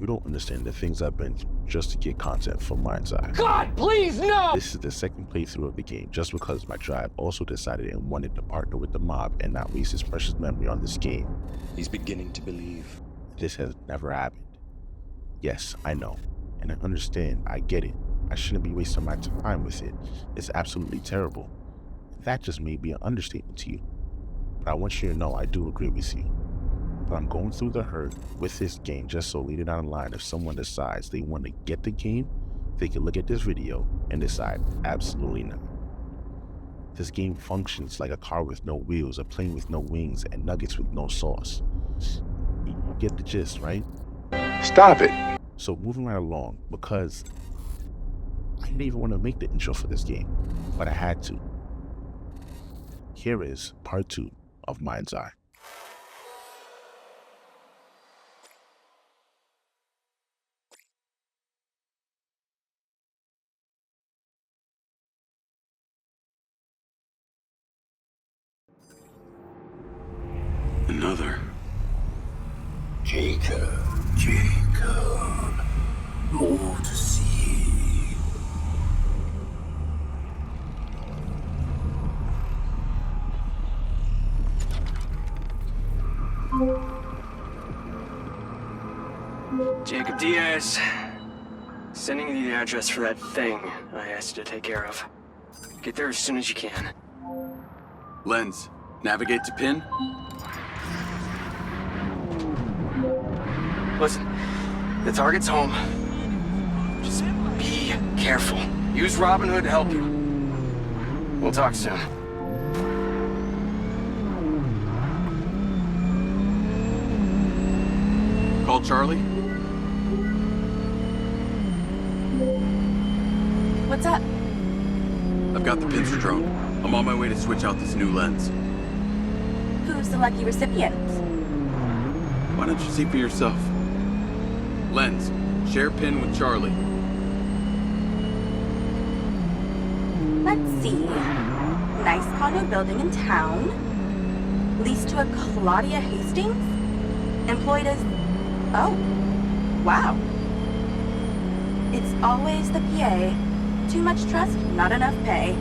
You don't understand the things I've been through just to get content for MindsEye. God, please, no! This is the second playthrough of the game just because my tribe also decided and wanted to partner with the mob and not waste his precious memory on this game. He's beginning to believe. This has never happened. Yes, I know, and I understand, I get it. I shouldn't be wasting my time with it. It's absolutely terrible. That just may be an understatement to you. But I want you to know I do agree with you. But I'm going through the herd with this game just so later down the line, if someone decides they want to get the game, they can look at this video and decide absolutely not. This game functions like a car with no wheels, a plane with no wings, and nuggets with no sauce. You get the gist, right? Stop it. So moving right along, because I didn't even want to make the intro for this game, but I had to. Here is part 2 of MindsEye. Another. Jacob, more to see. Jacob Diaz. Sending you the address for that thing I asked you to take care of. Get there as soon as you can. Lens, navigate to pin. Listen, the target's home. Just be careful. Use Robin Hood to help you. We'll talk soon. Call Charlie. What's up? I've got the pincer drone. I'm on my way to switch out this new lens. Who's the lucky recipient? Why don't you see for yourself? Lens, share pin with Charlie. Let's see. Nice condo building in town. Leased to a Claudia Hastings? Employed as... Oh, wow. It's always the PA. Too much trust, not enough pay.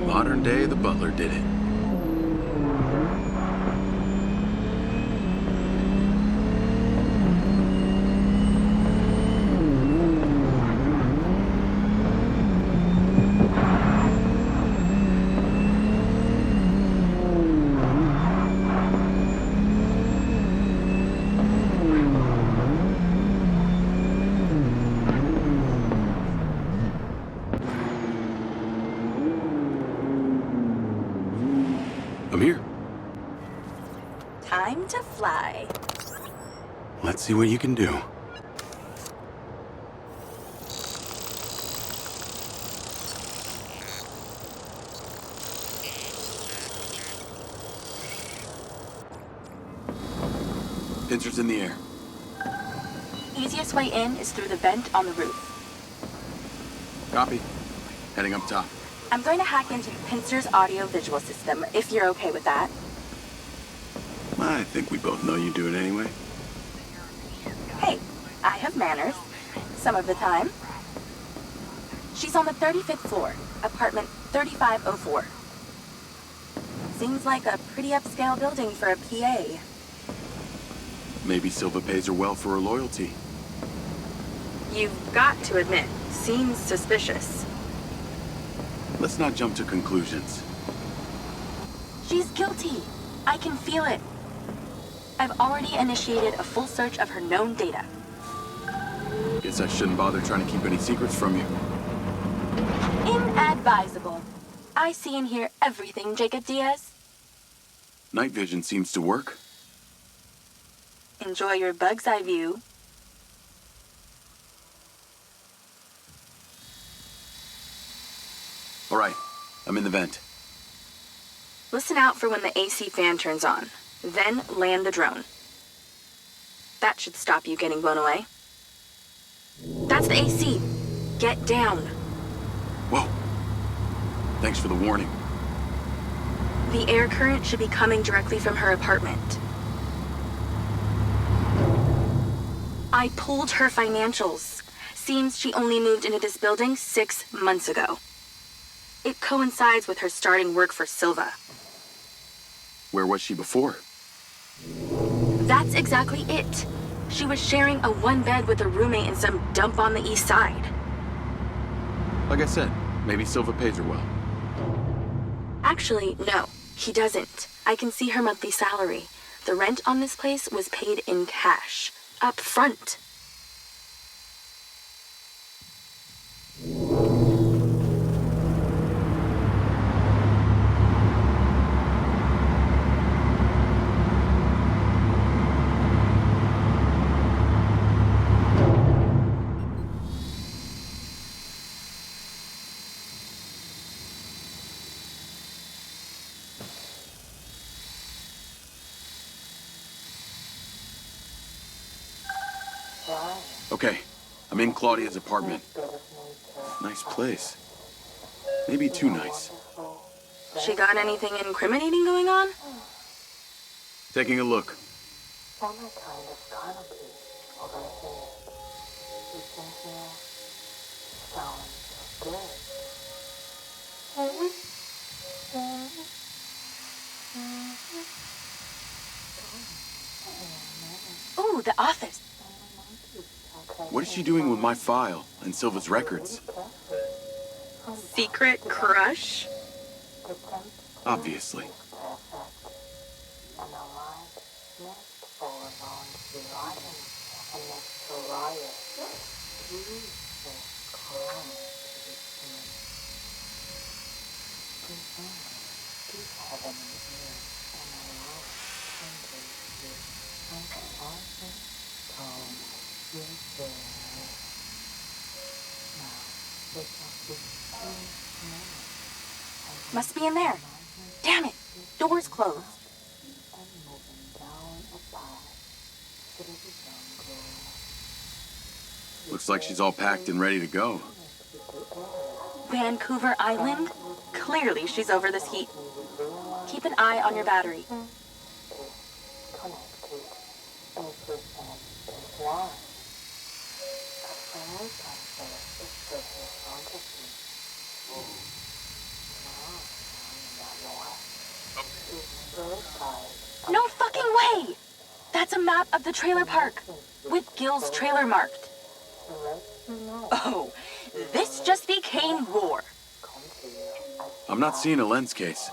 Modern day, the butler did it. I'm here. Time to fly. Let's see what you can do. Pincer's in the air. Easiest way in is through the vent on the roof. Copy. Heading up top. I'm going to hack into Pincer's audio-visual system, if you're okay with that. I think we both know you do it anyway. Hey, I have manners. Some of the time. She's on the 35th floor, apartment 3504. Seems like a pretty upscale building for a PA. Maybe Silva pays her well for her loyalty. You've got to admit, seems suspicious. Let's not jump to conclusions. She's guilty. I can feel it. I've already initiated a full search of her known data. Guess I shouldn't bother trying to keep any secrets from you. Inadvisable. I see and hear everything, Jacob Diaz. Night vision seems to work. Enjoy your bug's eye view. All right, I'm in the vent. Listen out for when the AC fan turns on. Then land the drone. That should stop you getting blown away. That's the AC. Get down. Whoa. Thanks for the warning. The air current should be coming directly from her apartment. I pulled her financials. Seems she only moved into this building 6 months ago. It coincides with her starting work for Silva. Where was she before? That's exactly it. She was sharing a one bed with a roommate in some dump on the east side. Like I said, maybe Silva pays her well. Actually, no, he doesn't. I can see her monthly salary. The rent on this place was paid in cash, up front. Okay, I'm in Claudia's apartment. Nice place. Maybe too nice. She got anything incriminating going on? Taking a look. Ooh, the office. What is she doing with my file and Silva's records? Secret crush? Obviously. Must be in there. Damn it, door's closed. Looks like she's all packed and ready to go. Vancouver Island? Clearly she's over this heat. Keep an eye on your battery. No fucking way! That's a map of the trailer park, with Gil's trailer marked. Oh, this just became war. I'm not seeing a lens case.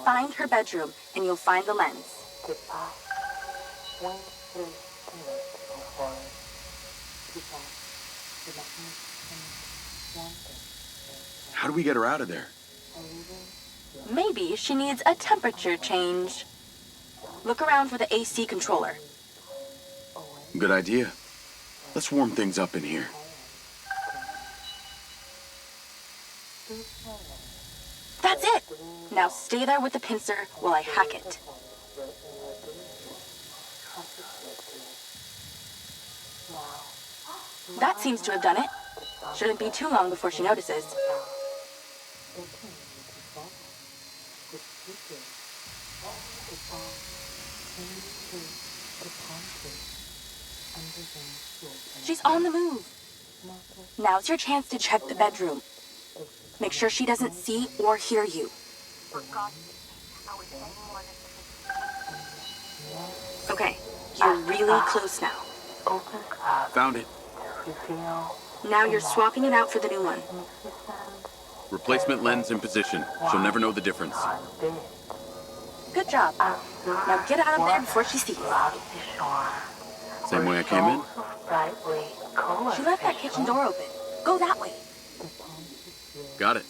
Find her bedroom, and you'll find the lens. How do we get her out of there? Maybe she needs a temperature change. Look around for the AC controller. Good idea. Let's warm things up in here. That's it! Now stay there with the pincer while I hack it. That seems to have done it. Shouldn't be too long before she notices. She's on the move. Now's your chance to check the bedroom. Make sure she doesn't see or hear you. Okay, you're really close now. Found it. Now you're swapping it out for the new one. Replacement lens in position. She'll never know the difference. Good job. Now get out of there before she sees. Same way I came in? She left that kitchen door open. Go that way. Got it.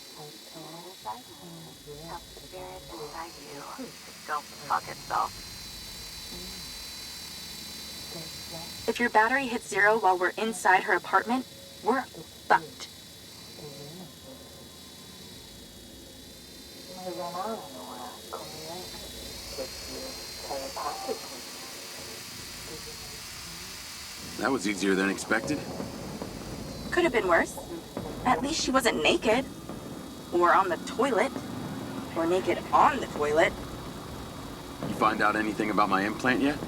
If your battery hits 0 while we're inside her apartment, we're fucked. That was easier than expected. Could have been worse. At least she wasn't naked. Or on the toilet. Or naked on the toilet. You find out anything about my implant yet?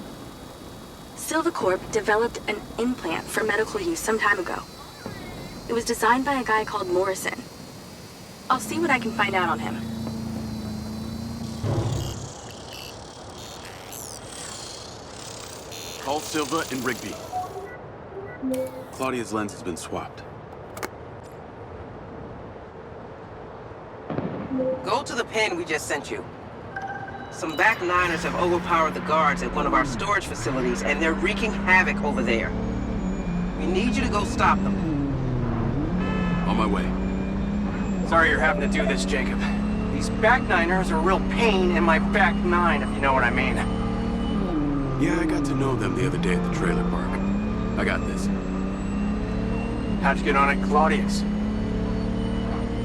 Silva Corp developed an implant for medical use some time ago. It was designed by a guy called Morrison. I'll see what I can find out on him. Call Silva and Rigby. Claudia's lens has been swapped. Go to the pen we just sent you. Some back niners have overpowered the guards at one of our storage facilities, and they're wreaking havoc over there. We need you to go stop them. On my way. Sorry you're having to do this, Jacob. These back niners are a real pain in my back nine, if you know what I mean. Yeah, I got to know them the other day at the trailer park. I got this. How'd you get on at Claudia's?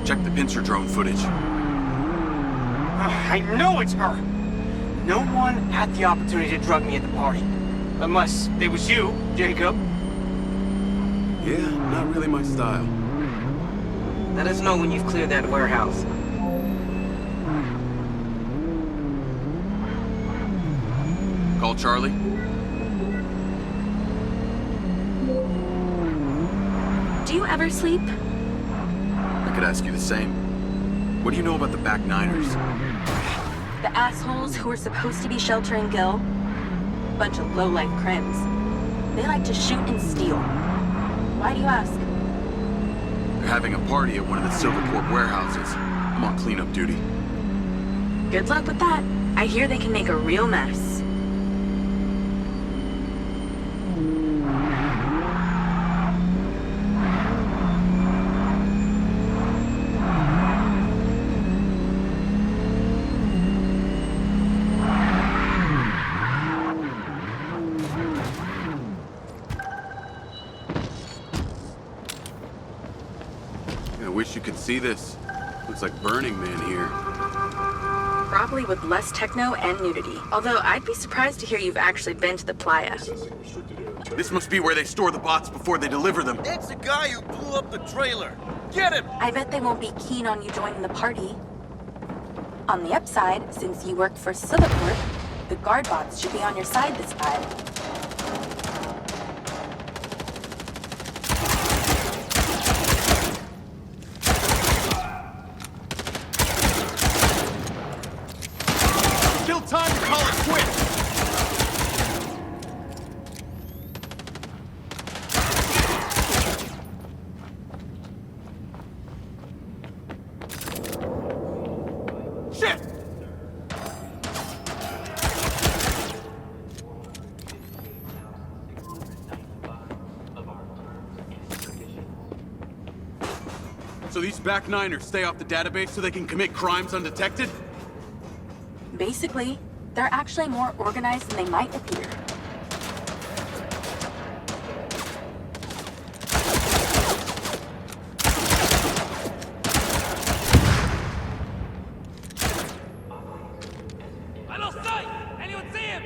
Check the pincer drone footage. I know it's her! No one had the opportunity to drug me at the party. Unless it was you, Jacob. Yeah, not really my style. Let us know when you've cleared that warehouse. Call Charlie. Do you ever sleep? I could ask you the same. What do you know about the back niners? The assholes who were supposed to be sheltering Gil? Bunch of low-life crims. They like to shoot and steal. Why do you ask? They're having a party at one of the Silva Corp warehouses. I'm on cleanup duty. Good luck with that. I hear they can make a real mess. I wish you could see this. Looks like Burning Man here. Probably with less techno and nudity. Although I'd be surprised to hear you've actually been to the playa. This must be where they store the bots before they deliver them. It's the guy who blew up the trailer. Get him! I bet they won't be keen on you joining the party. On the upside, since you work for Silva Corp, the guard bots should be on your side this time. Still time to call it quits! Shit! So these back niners stay off the database so they can commit crimes undetected? Basically, they're actually more organized than they might appear. I lost sight! Anyone see him?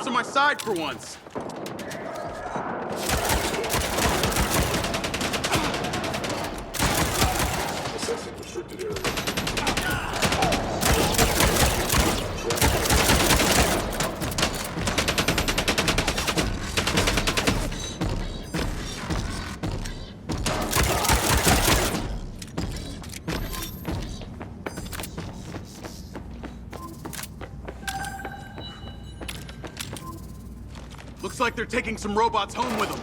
cops on my side for once. Assessing restricted area. Looks like they're taking some robots home with them.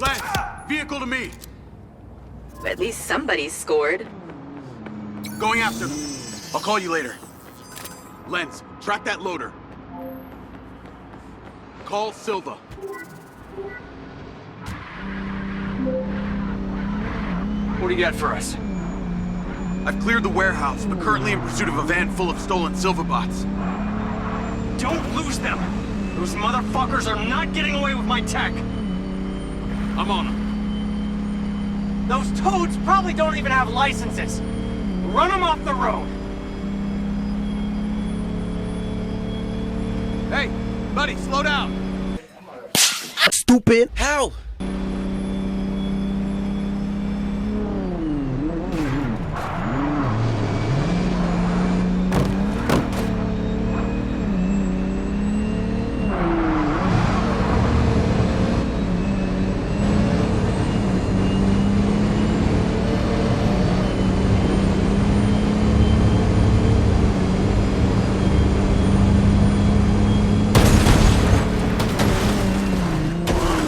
Lance, vehicle to me. At least somebody's scored. Going after them. I'll call you later. Lens, track that loader. Call Silva. What do you got for us? I've cleared the warehouse, but currently in pursuit of a van full of stolen Silva bots. Don't lose them! Those motherfuckers are not getting away with my tech! I'm on them. Those toads probably don't even have licenses! Run them off the road! Hey, buddy, slow down. Stupid. How?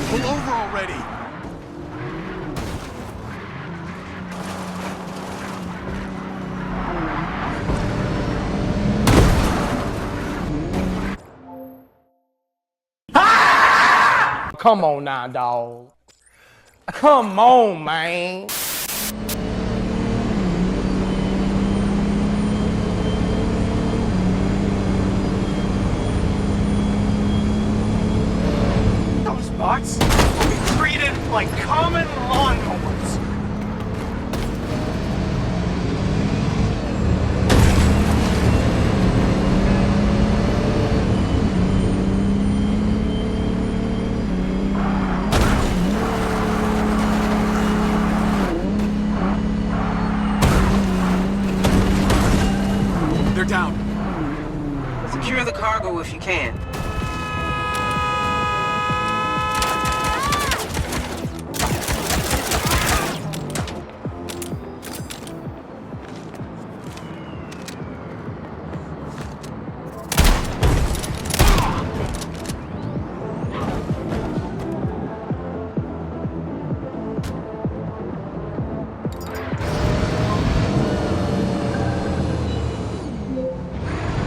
Pull over already. Come on now, dawg. Come on, man. Those bots will be treated like common lawnmowers! They're down. Secure the cargo if you can.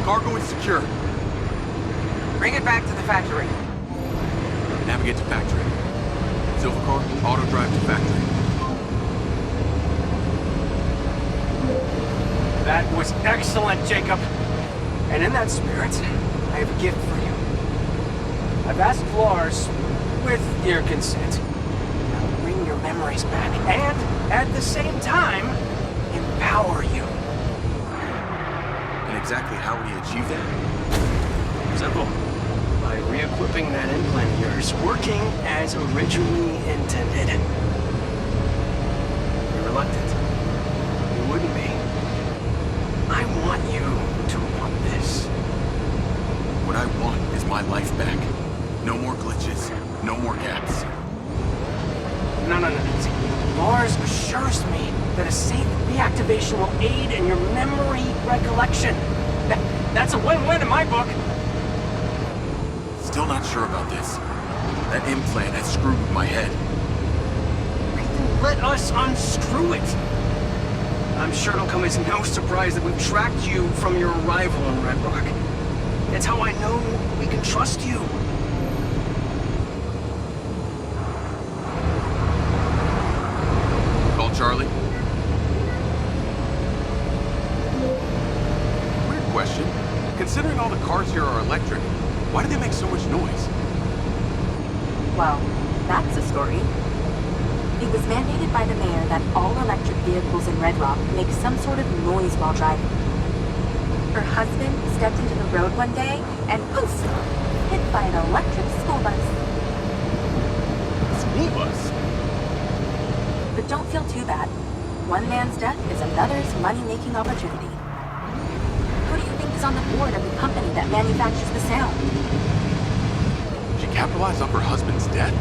Cargo is secure. Bring it back to the factory. Navigate to factory. Silva car, auto drive to factory. That was excellent, Jacob. And in that spirit, I have a gift for you. I've asked Lars, with your consent, to bring your memories back and, at the same time, empower you. And exactly how would he achieve that? Simple. By re-equipping that implant of yours, working as originally intended. You're reluctant. You wouldn't be. I want you to want this. What I want is my life back. No more glitches. No more gaps. No. See, Lars assures me that a safe reactivation will aid in your memory recollection. That's a win-win in my book. Still not sure about this. That implant has screwed with my head. Then let us unscrew it. I'm sure it'll come as no surprise that we've tracked you from your arrival in Red Rock. That's how I know we can trust you. Call Charlie. Weird question. Considering all the cars here are electric, why do they make so much noise? Well, that's a story. It was mandated by the mayor that all electric vehicles in Red Rock make some sort of noise while driving. Her husband stepped into the road one day and poof! hit by an electric school bus. School bus? But don't feel too bad. One man's death is another's money-making opportunity. Who do you think is on the board of the company that manufactures the sound? She capitalized off her husband's death?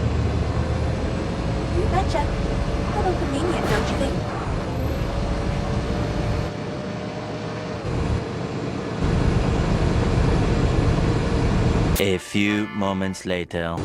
You betcha. A little convenient, don't you think? A few moments later.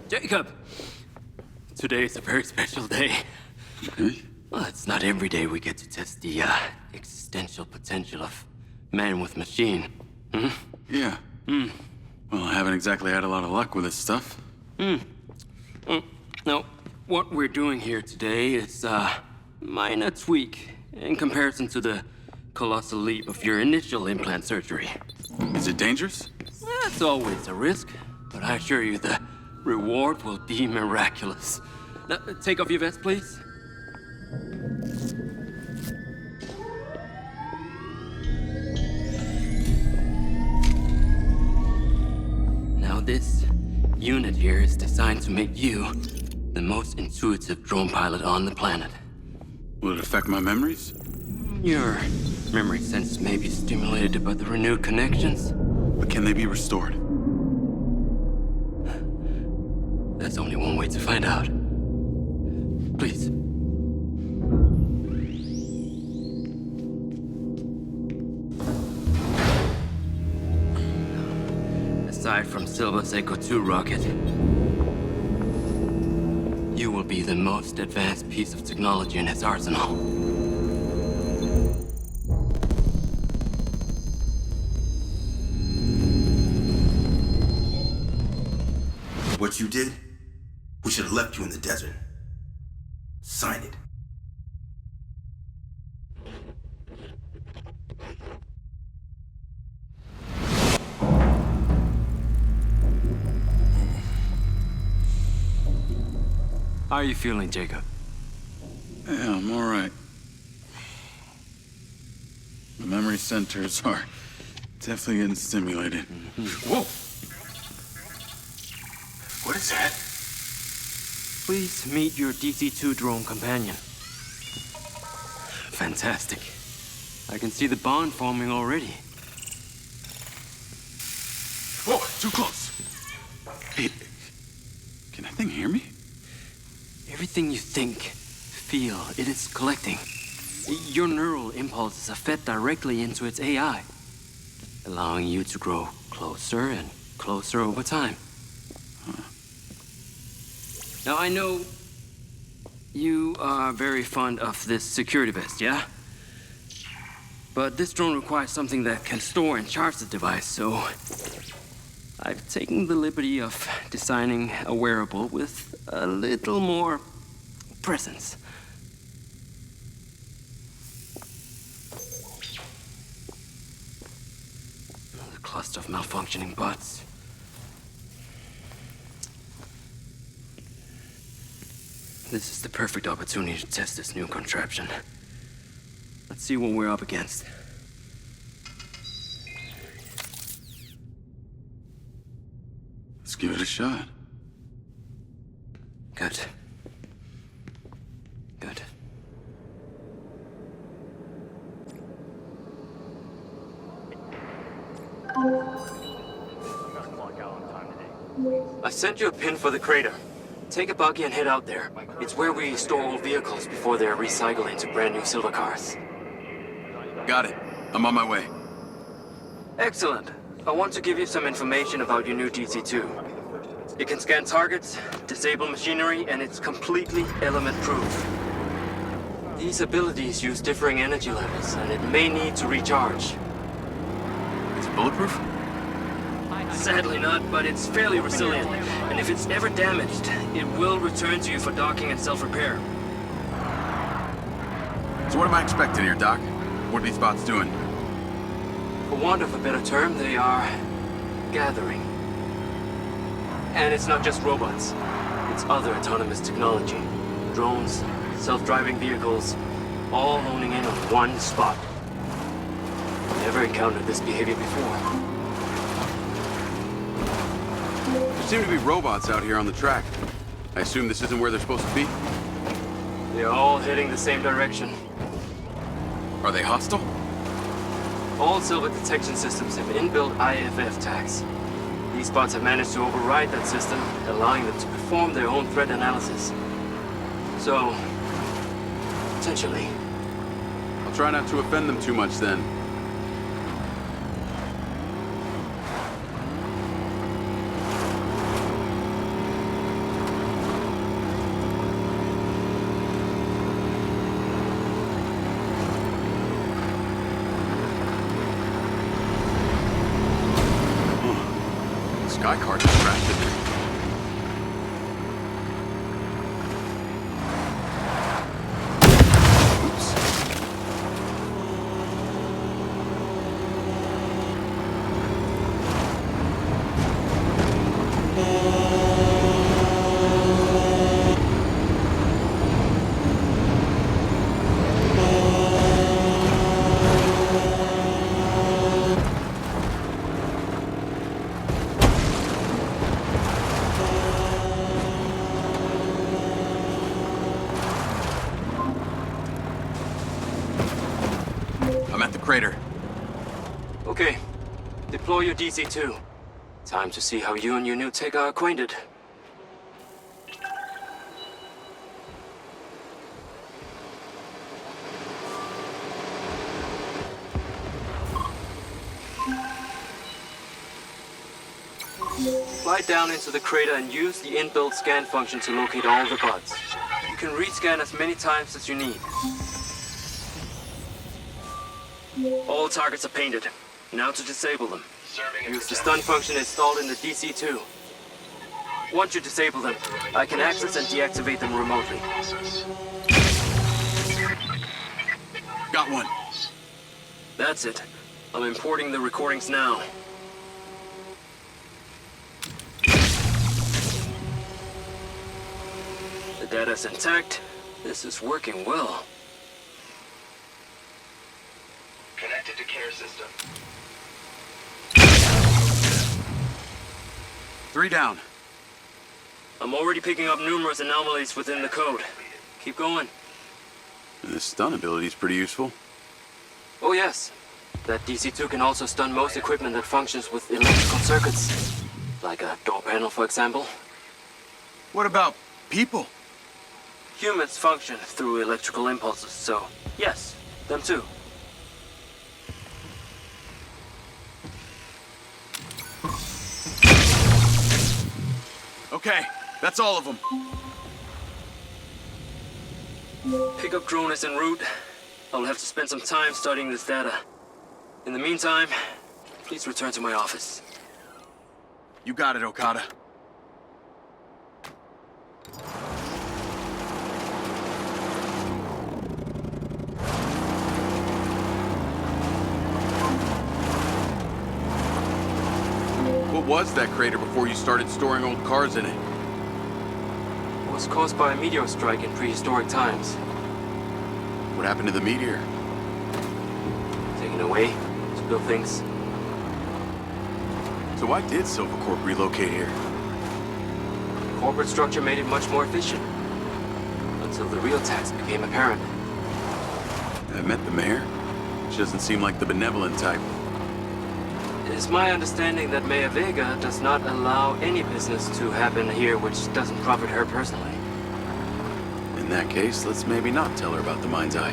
Jacob! Today is a very special day. Okay. Well, it's not every day we get to test the existential potential of man with machine. Hmm? Yeah. Well, I haven't exactly had a lot of luck with this stuff. Now, what we're doing here today is a minor tweak in comparison to the colossal leap of your initial implant surgery. Is it dangerous? That's always a risk, but I assure you the reward will be miraculous. Now, take off your vest, please. Now, this unit here is designed to make you the most intuitive drone pilot on the planet. Will it affect my memories? Your memory sense may be stimulated by the renewed connections. But can they be restored? There's only one way to find out. Please. Aside from Silva's Echo 2 rocket, you will be the most advanced piece of technology in its arsenal. What you did, we should have left you in the desert. Sign it. How are you feeling, Jacob? Yeah, I'm all right. The memory centers are definitely getting stimulated. Whoa! What is that? Please meet your DC-2 drone companion. Fantastic. I can see the bond forming already. Whoa, too close. Hey, can that thing hear me? Everything you think, feel, it is collecting. Your neural impulses are fed directly into its AI, allowing you to grow closer and closer over time. Now, I know you are very fond of this security vest, yeah? But this drone requires something that can store and charge the device, so I've taken the liberty of designing a wearable with a little more presence. The cluster of malfunctioning bots. This is the perfect opportunity to test this new contraption. Let's see what we're up against. Let's give it a shot. Good. Good. I sent you a pin for the crater. Take a buggy and head out there. It's where we store old vehicles before they're recycled into brand new Silva cars. Got it. I'm on my way. Excellent. I want to give you some information about your new DC-2. It can scan targets, disable machinery, and it's completely element-proof. These abilities use differing energy levels, and it may need to recharge. Is it bulletproof? Sadly not, but it's fairly resilient. And if it's ever damaged, it will return to you for docking and self-repair. So what am I expecting here, Doc? What are these bots doing? For want of a better term, they are gathering. And it's not just robots. It's other autonomous technology. Drones, self-driving vehicles, all honing in on one spot. Never encountered this behavior before. There seem to be robots out here on the track. I assume this isn't where they're supposed to be? They're all heading the same direction. Are they hostile? All Silva detection systems have inbuilt IFF tags. These bots have managed to override that system, allowing them to perform their own threat analysis. So, potentially. I'll try not to offend them too much then. Sky car just crashed in there. Oops. I'm at the crater. Okay, deploy your DC-2. Time to see how you and your new tech are acquainted. Fly down into the crater and use the inbuilt scan function to locate all the bots. You can rescan as many times as you need. All targets are painted. Now to disable them. Use the stun function installed in the DC-2. Once you disable them, I can access and deactivate them remotely. Got one. That's it. I'm importing the recordings now. The data's intact. This is working well. Connected to care system. 3 down. I'm already picking up numerous anomalies within the code. Keep going. And this stun ability is pretty useful. Oh yes. That DC-2 can also stun most equipment that functions with electrical circuits. Like a door panel, for example. What about people? Humans function through electrical impulses, so yes, them too. Okay, that's all of them. Pickup drone is en route. I'll have to spend some time studying this data. In the meantime, please return to my office. You got it, Okada. What was that crater before you started storing old cars in it? It was caused by a meteor strike in prehistoric times. What happened to the meteor? Taken away to build things. So why did Silva Corp relocate here? Corporate structure made it much more efficient. Until the real tax became apparent. I met the mayor. She doesn't seem like the benevolent type. It is my understanding that Mayor Vega does not allow any business to happen here which doesn't profit her personally. In that case, let's maybe not tell her about the MindsEye.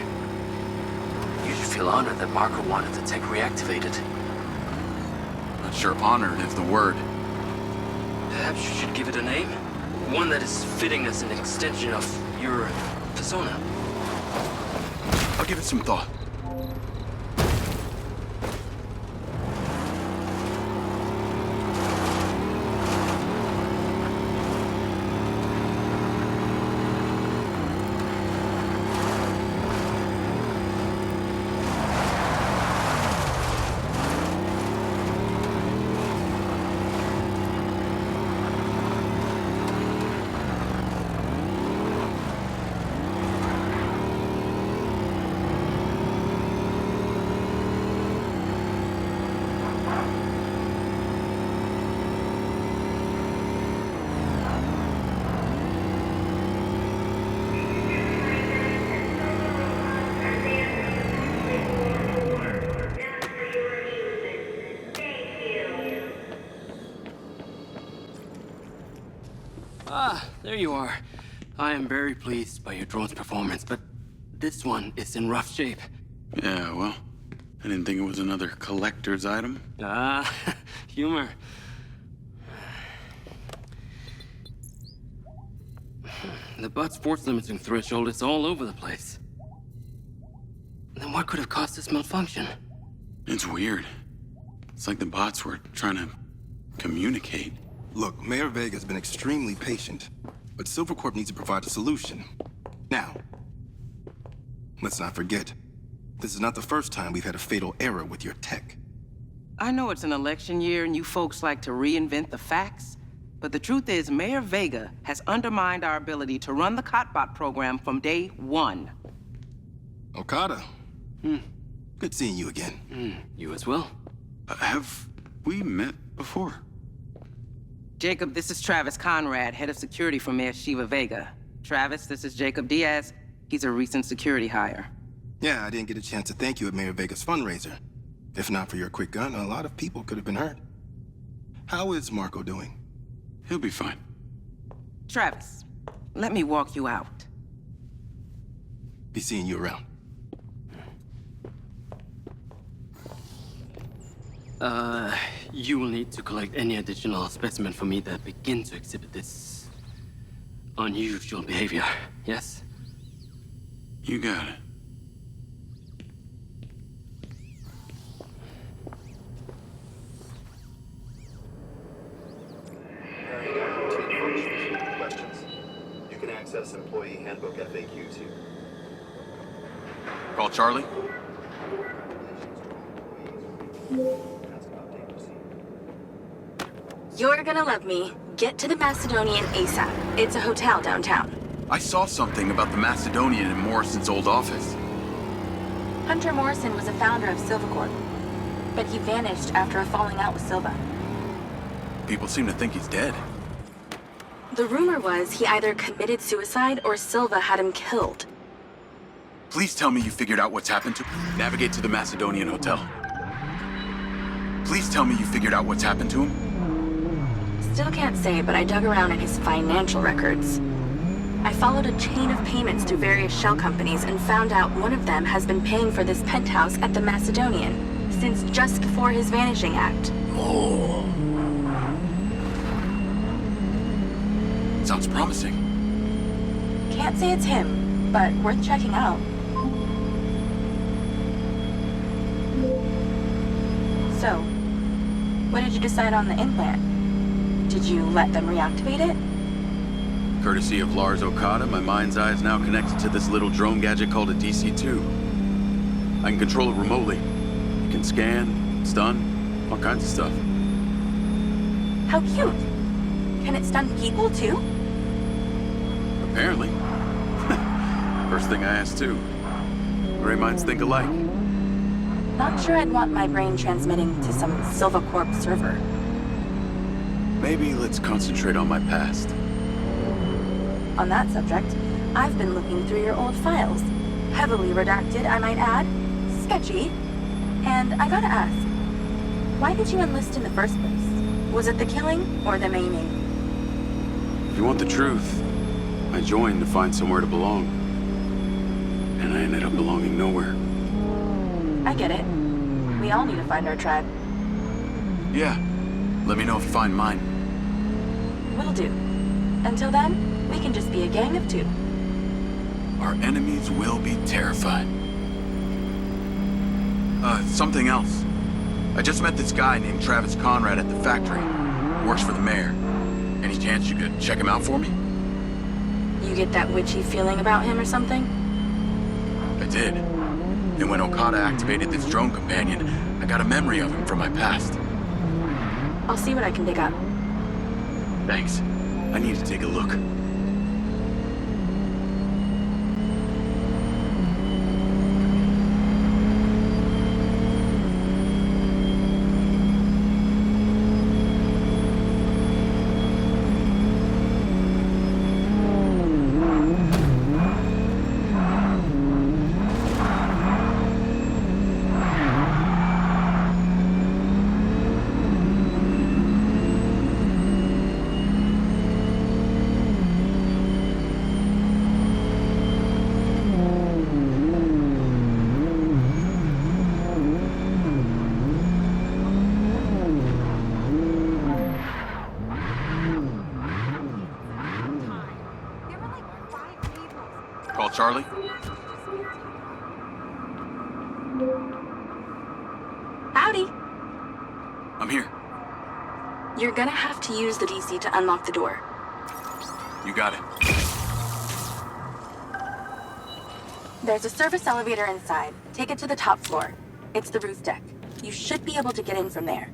You should feel honored that Marco wanted the tech reactivated. Not sure honored is the word. Perhaps you should give it a name? One that is fitting as an extension of your persona. I'll give it some thought. Ah, there you are. I am very pleased by your drone's performance, but this one is in rough shape. Yeah, well, I didn't think it was another collector's item. Ah, humor. The butt's force limiting threshold is all over the place. Then what could have caused this malfunction? It's weird. It's like the bots were trying to communicate. Look, Mayor Vega has been extremely patient, but Silva Corp needs to provide a solution. Now, let's not forget, this is not the first time we've had a fatal error with your tech. I know it's an election year and you folks like to reinvent the facts, but the truth is Mayor Vega has undermined our ability to run the Cotbot program from day one. Okada. Good seeing you again. You as well. Have we met before? Jacob, this is Travis Conrad, head of security for Mayor Shiva Vega. Travis, this is Jacob Diaz. He's a recent security hire. Yeah, I didn't get a chance to thank you at Mayor Vega's fundraiser. If not for your quick gun, a lot of people could have been hurt. How is Marco doing? He'll be fine. Travis, let me walk you out. Be seeing you around. You will need to collect any additional specimen for me that begin to exhibit this unusual behavior, yes? You got it. Questions? You can access Employee Handbook FAQ 2. Call Charlie. You're gonna love me. Get to the Macedonian ASAP. It's a hotel downtown. I saw something about the Macedonian in Morrison's old office. Hunter Morrison was a founder of Silva Corp, but he vanished after a falling out with Silva. People seem to think he's dead. The rumor was he either committed suicide or Silva had him killed. Please tell me you figured out what's happened to him. Navigate to the Macedonian hotel. Please tell me you figured out what's happened to him. Still can't say, but I dug around in his financial records. I followed a chain of payments through various shell companies and found out one of them has been paying for this penthouse at the Macedonian since just before his vanishing act. Oh. Sounds promising. Can't say it's him, but worth checking out. So, what did you decide on the implant? Did you let them reactivate it? Courtesy of Lars Okada, my mind's eye is now connected to this little drone gadget called a DC-2. I can control it remotely. It can scan, stun, all kinds of stuff. How cute. Can it stun people too? Apparently. First thing I asked too. Gray minds think alike. Not sure I'd want my brain transmitting to some Silva Corp server. Maybe let's concentrate on my past. On that subject, I've been looking through your old files. Heavily redacted, I might add. Sketchy. And I gotta ask, why did you enlist in the first place? Was it the killing or the maiming? If you want the truth, I joined to find somewhere to belong. And I ended up belonging nowhere. I get it. We all need to find our tribe. Yeah. Let me know if you find mine. Will do. Until then, we can just be a gang of two. Our enemies will be terrified. Something else. I just met this guy named Travis Conrad at the factory. Works for the mayor. Any chance you could check him out for me? You get that witchy feeling about him or something? I did. And when Okada activated this drone companion, I got a memory of him from my past. I'll see what I can dig up. Thanks. I need to take a look. Call Charlie? Howdy. I'm here. You're gonna have to use the DC to unlock the door. You got it. There's a service elevator inside. Take it to the top floor. It's the roof deck. You should be able to get in from there.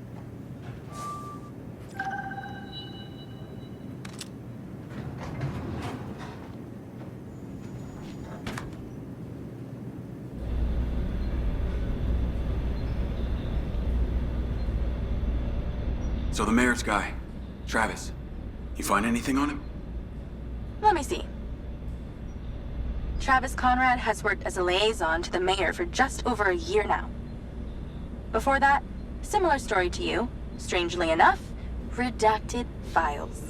So the mayor's guy, Travis, you find anything on him? Let me see. Travis Conrad has worked as a liaison to the mayor for just over a year now. Before that, similar story to you. Strangely enough, redacted files.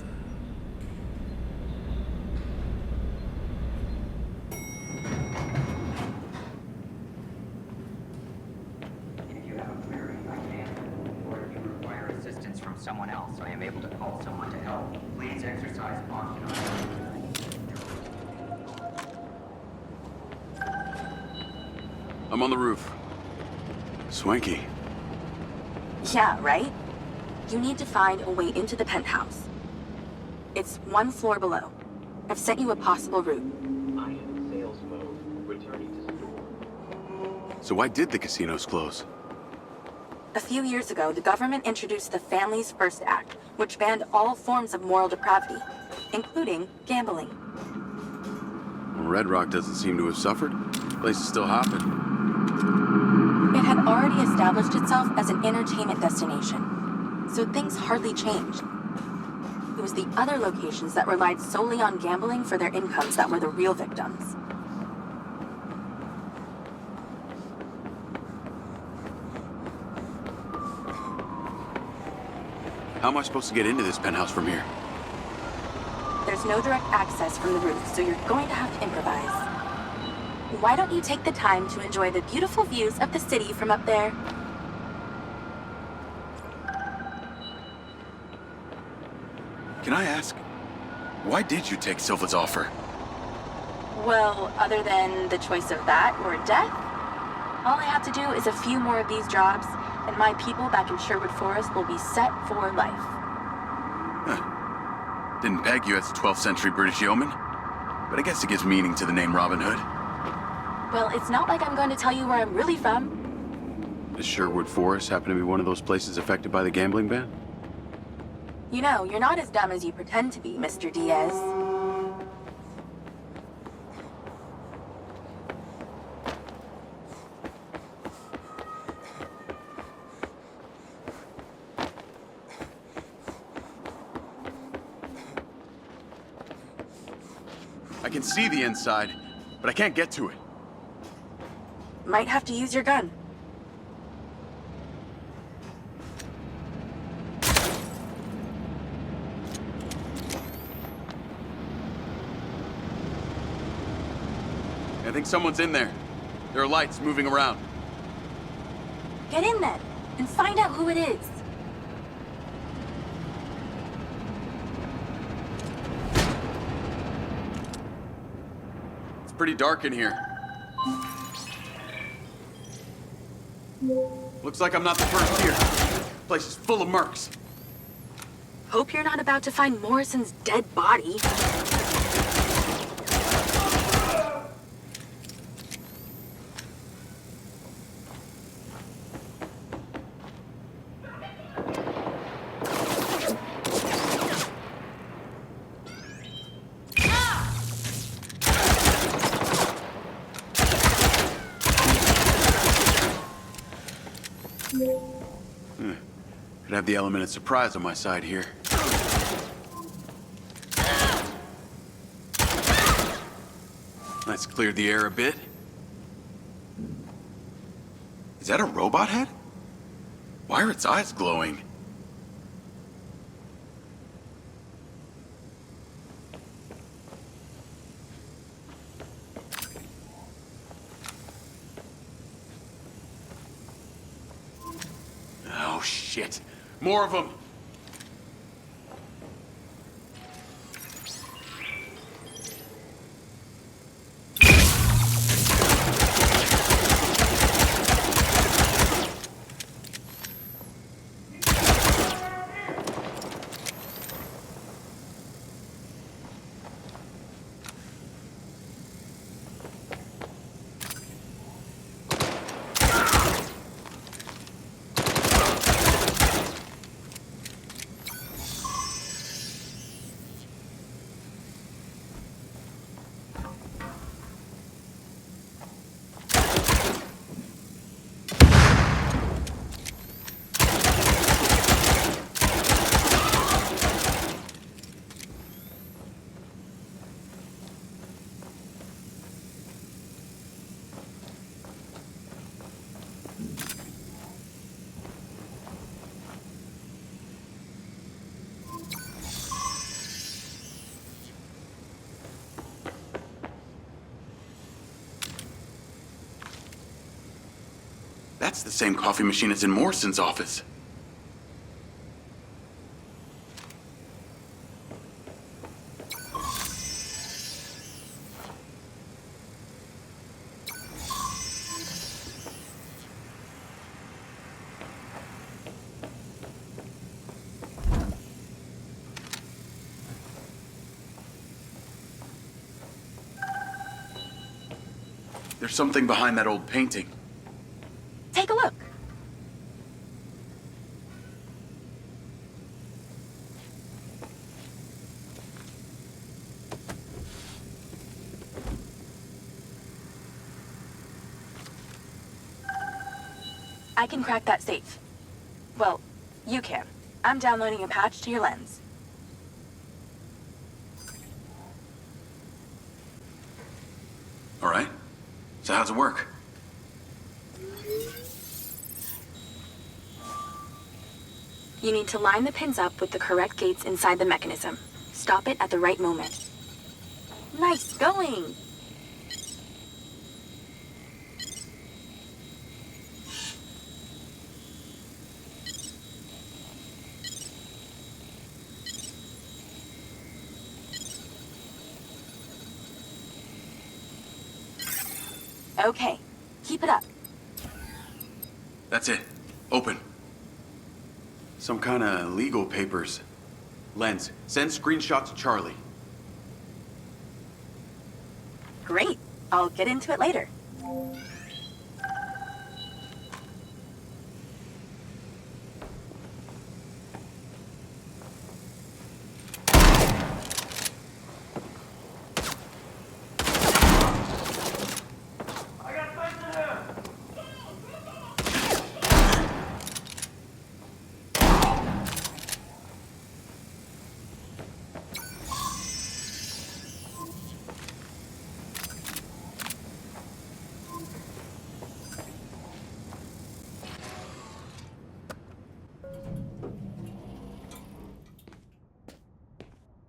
Someone else, I am able to call someone to help. Please exercise caution. I'm on the roof. Swanky. Yeah, right? You need to find a way into the penthouse. It's one floor below. I've sent you a possible route. I am in sales mode. Returning to store. So why did the casinos close? A few years ago, the government introduced the Family's First Act, which banned all forms of moral depravity, including gambling. Well, Red Rock doesn't seem to have suffered. The place is still hopping. It had already established itself as an entertainment destination, so things hardly changed. It was the other locations that relied solely on gambling for their incomes that were the real victims. How am I supposed to get into this penthouse from here? There's no direct access from the roof, so you're going to have to improvise. Why don't you take the time to enjoy the beautiful views of the city from up there? Can I ask, why did you take Silva's offer? Well, other than the choice of that or death, all I have to do is a few more of these jobs, and my people back in Sherwood Forest will be set for life. Huh. Didn't peg you as a 12th century British yeoman, but I guess it gives meaning to the name Robin Hood. Well, it's not like I'm going to tell you where I'm really from. Does Sherwood Forest happen to be one of those places affected by the gambling ban? You know, you're not as dumb as you pretend to be, Mr. Diaz. I can see the inside, but I can't get to it. Might have to use your gun. I think someone's in there. There are lights moving around. Get in then, and find out who it is. It's pretty dark in here. Looks like I'm not the first here. Place is full of mercs. Hope you're not about to find Morrison's dead body. Could have the element of surprise on my side here. Let's clear the air a bit. Is that a robot head? Why are its eyes glowing? Oh, shit. More of them! That's the same coffee machine as in Morrison's office. There's something behind that old painting. Take a look. I can crack that safe. Well, you can. I'm downloading a patch to your lens. All right. So how's it work? You need to line the pins up with the correct gates inside the mechanism. Stop it at the right moment. Nice going! Okay, keep it up. That's it. Open. Some kind of legal papers. Lens, send screenshot to Charlie. Great. I'll get into it later.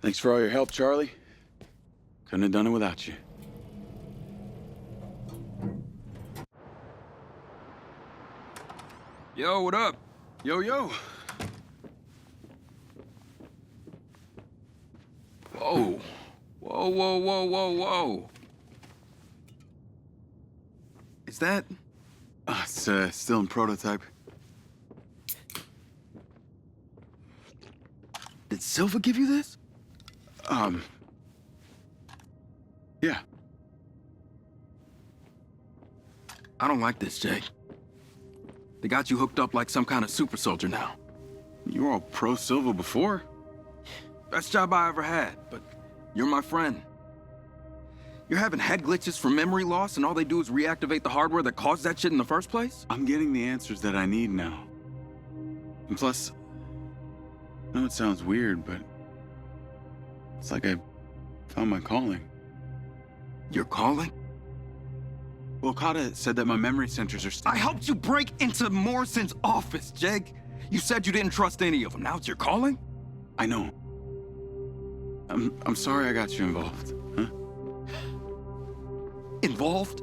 Thanks for all your help, Charlie. Couldn't have done it without you. Yo, what up? Yo, yo. Whoa. Whoa, whoa, whoa, whoa, whoa. Is that... It's still in prototype. Did Silva give you this? Yeah. I don't like this, Jay. They got you hooked up like some kind of super soldier now. You were all pro-Silva before. Best job I ever had, but you're my friend. You're having head glitches from memory loss, and all they do is reactivate the hardware that caused that shit in the first place? I'm getting the answers that I need now. And plus, I know it sounds weird, but it's like I found my calling. Your calling? Well, Okada said that my memory centers are I helped you break into Morrison's office, Jake. You said you didn't trust any of them. Now it's your calling? I know. I'm sorry I got you involved, huh? Involved?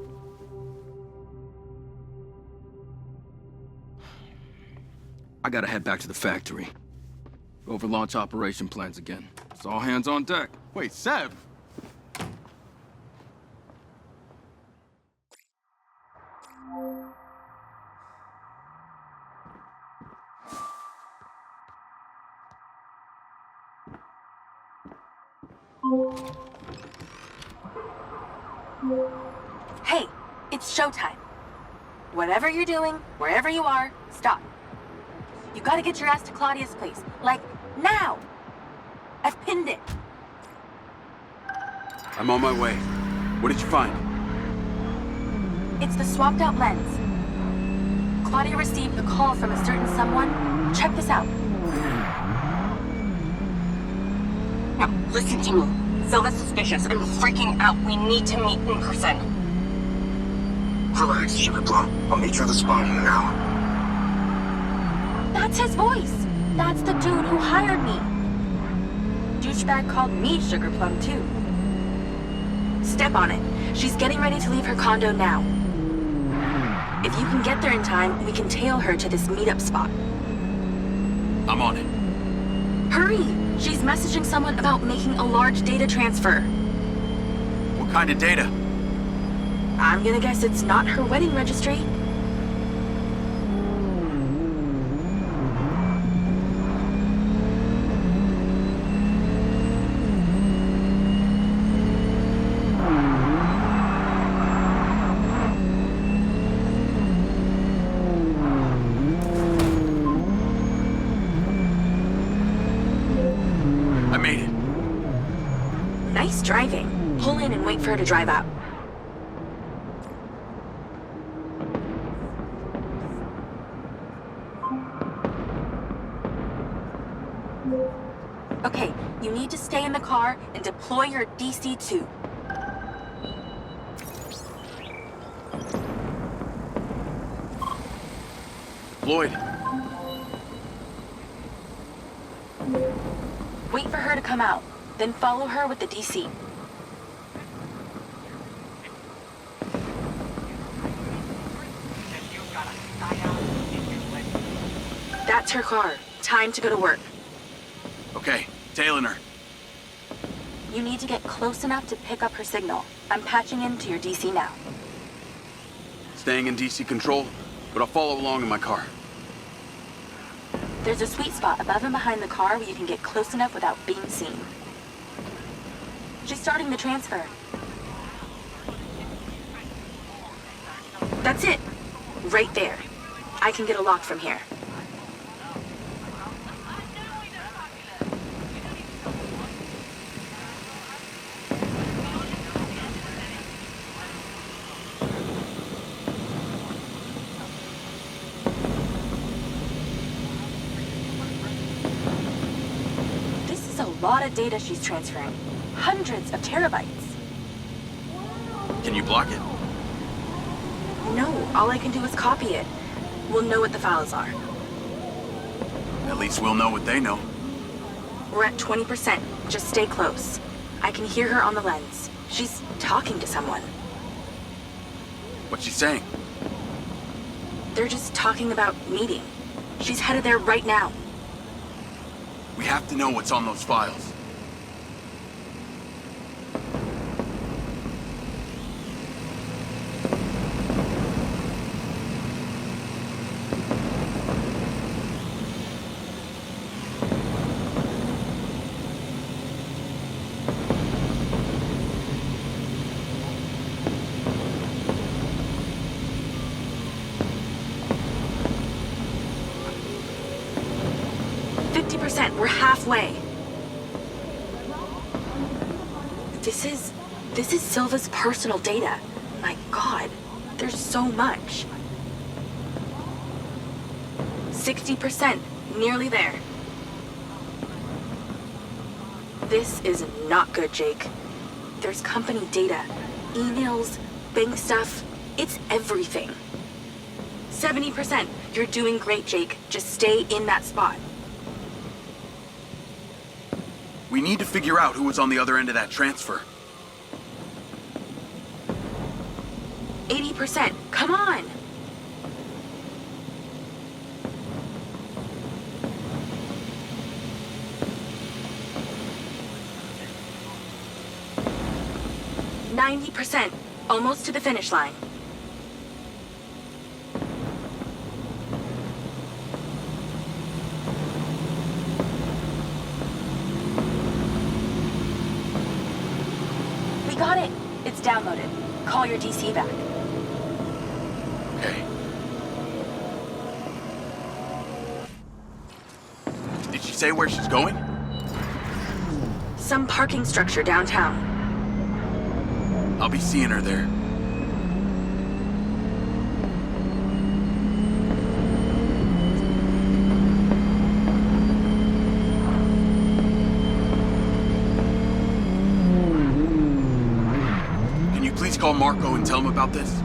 I gotta head back to the factory. Go over launch operation plans again. It's all hands on deck. Wait, Seb! Hey, it's showtime. Whatever you're doing, wherever you are, stop. You gotta get your ass to Claudia's place. Like, now! I've pinned it. I'm on my way. What did you find? It's the swapped out lens. Claudia received a call from a certain someone. Check this out. Now, listen to me. Silva's suspicious. I'm freaking out. We need to meet in person. Relax, Sugar Plum. I'll meet you at the spot in an hour. That's his voice. That's the dude who hired me. Douchebag called me Sugar Plum, too. Step on it. She's getting ready to leave her condo now. If you can get there in time, we can tail her to this meetup spot. I'm on it. Hurry! She's messaging someone about making a large data transfer. What kind of data? I'm gonna guess it's not her wedding registry. Nice driving. Pull in and wait for her to drive out. Okay, you need to stay in the car and deploy your DC-2. Lloyd. Wait for her to come out. Then follow her with the DC. That's her car. Time to go to work. Okay, tailing her. You need to get close enough to pick up her signal. I'm patching into your DC now. Staying in DC control, but I'll follow along in my car. There's a sweet spot above and behind the car where you can get close enough without being seen. She's starting the transfer. That's it. Right there. I can get a lock from here. This is a lot of data she's transferring. Hundreds of terabytes. Can you block it? No, all I can do is copy it. We'll know what the files are. At least we'll know what they know. We're at 20%. Just stay close. I can hear her on the lens. She's talking to someone. What's she saying? They're just talking about meeting. She's headed there right now. We have to know what's on those files. 70%. We're halfway. This is Silva's personal data. My God, there's so much. 60%, nearly there. This is not good, Jake. There's company data, emails, bank stuff. It's everything. 70%. You're doing great, Jake. Just stay in that spot. We need to figure out who was on the other end of that transfer. 80%. Come on! %. Almost to the finish line. We got it. It's downloaded. Call your DC back. Okay. Did she say where she's going? Some parking structure downtown. I'll be seeing her there. Can you please call Marco and tell him about this?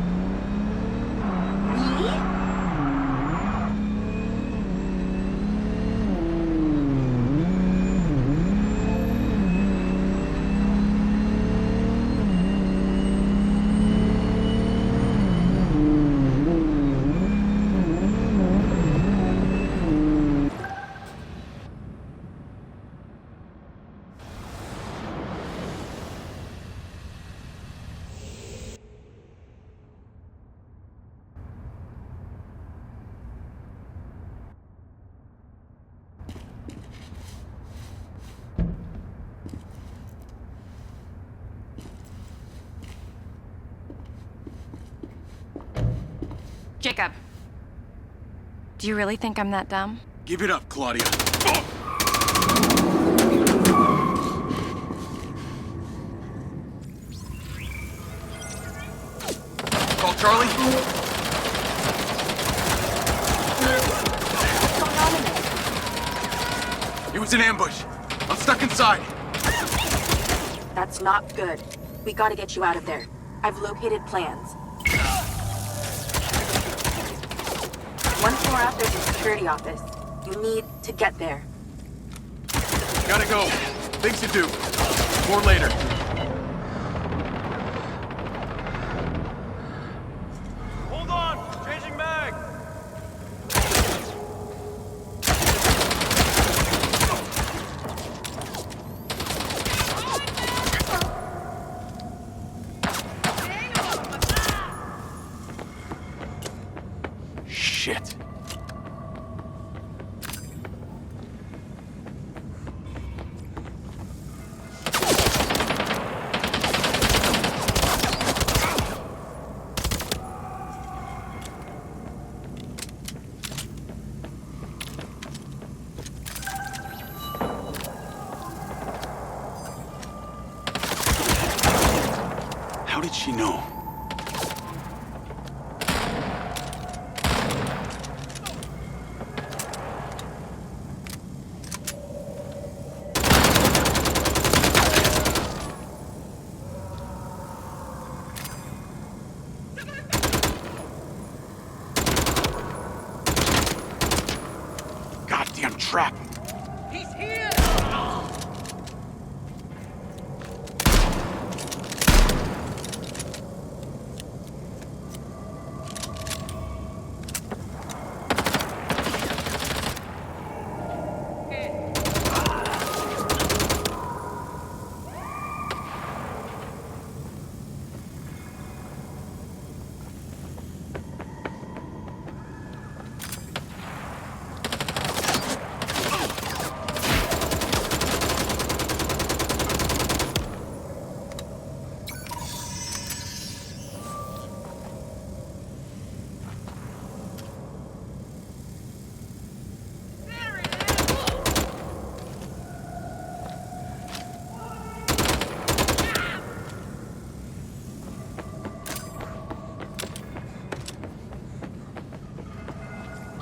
Jacob, do you really think I'm that dumb? Give it up, Claudia. Call Charlie. It was an ambush. I'm stuck inside. That's not good. We gotta get you out of there. I've located plans. One floor up, there's a security office. You need to get there. Gotta go. Things to do. More later. Hold on! Changing mag! Shit. How did she know? Goddamn trap. He's here!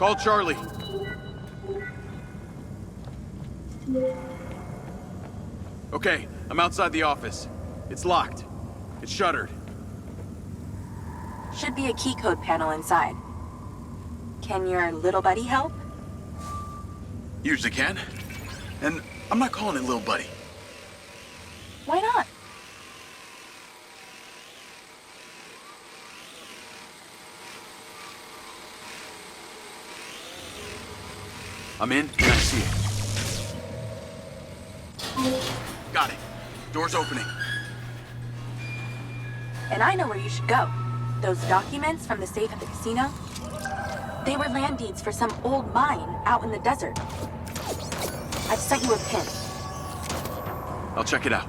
Call Charlie. Okay, I'm outside the office. It's locked. It's shuttered. Should be a key code panel inside. Can your little buddy help? Usually can. And I'm not calling it little buddy. Why not? I'm in, and I see it. Got it. Door's opening. And I know where you should go. Those documents from the safe at the casino? They were land deeds for some old mine out in the desert. I've sent you a pin. I'll check it out.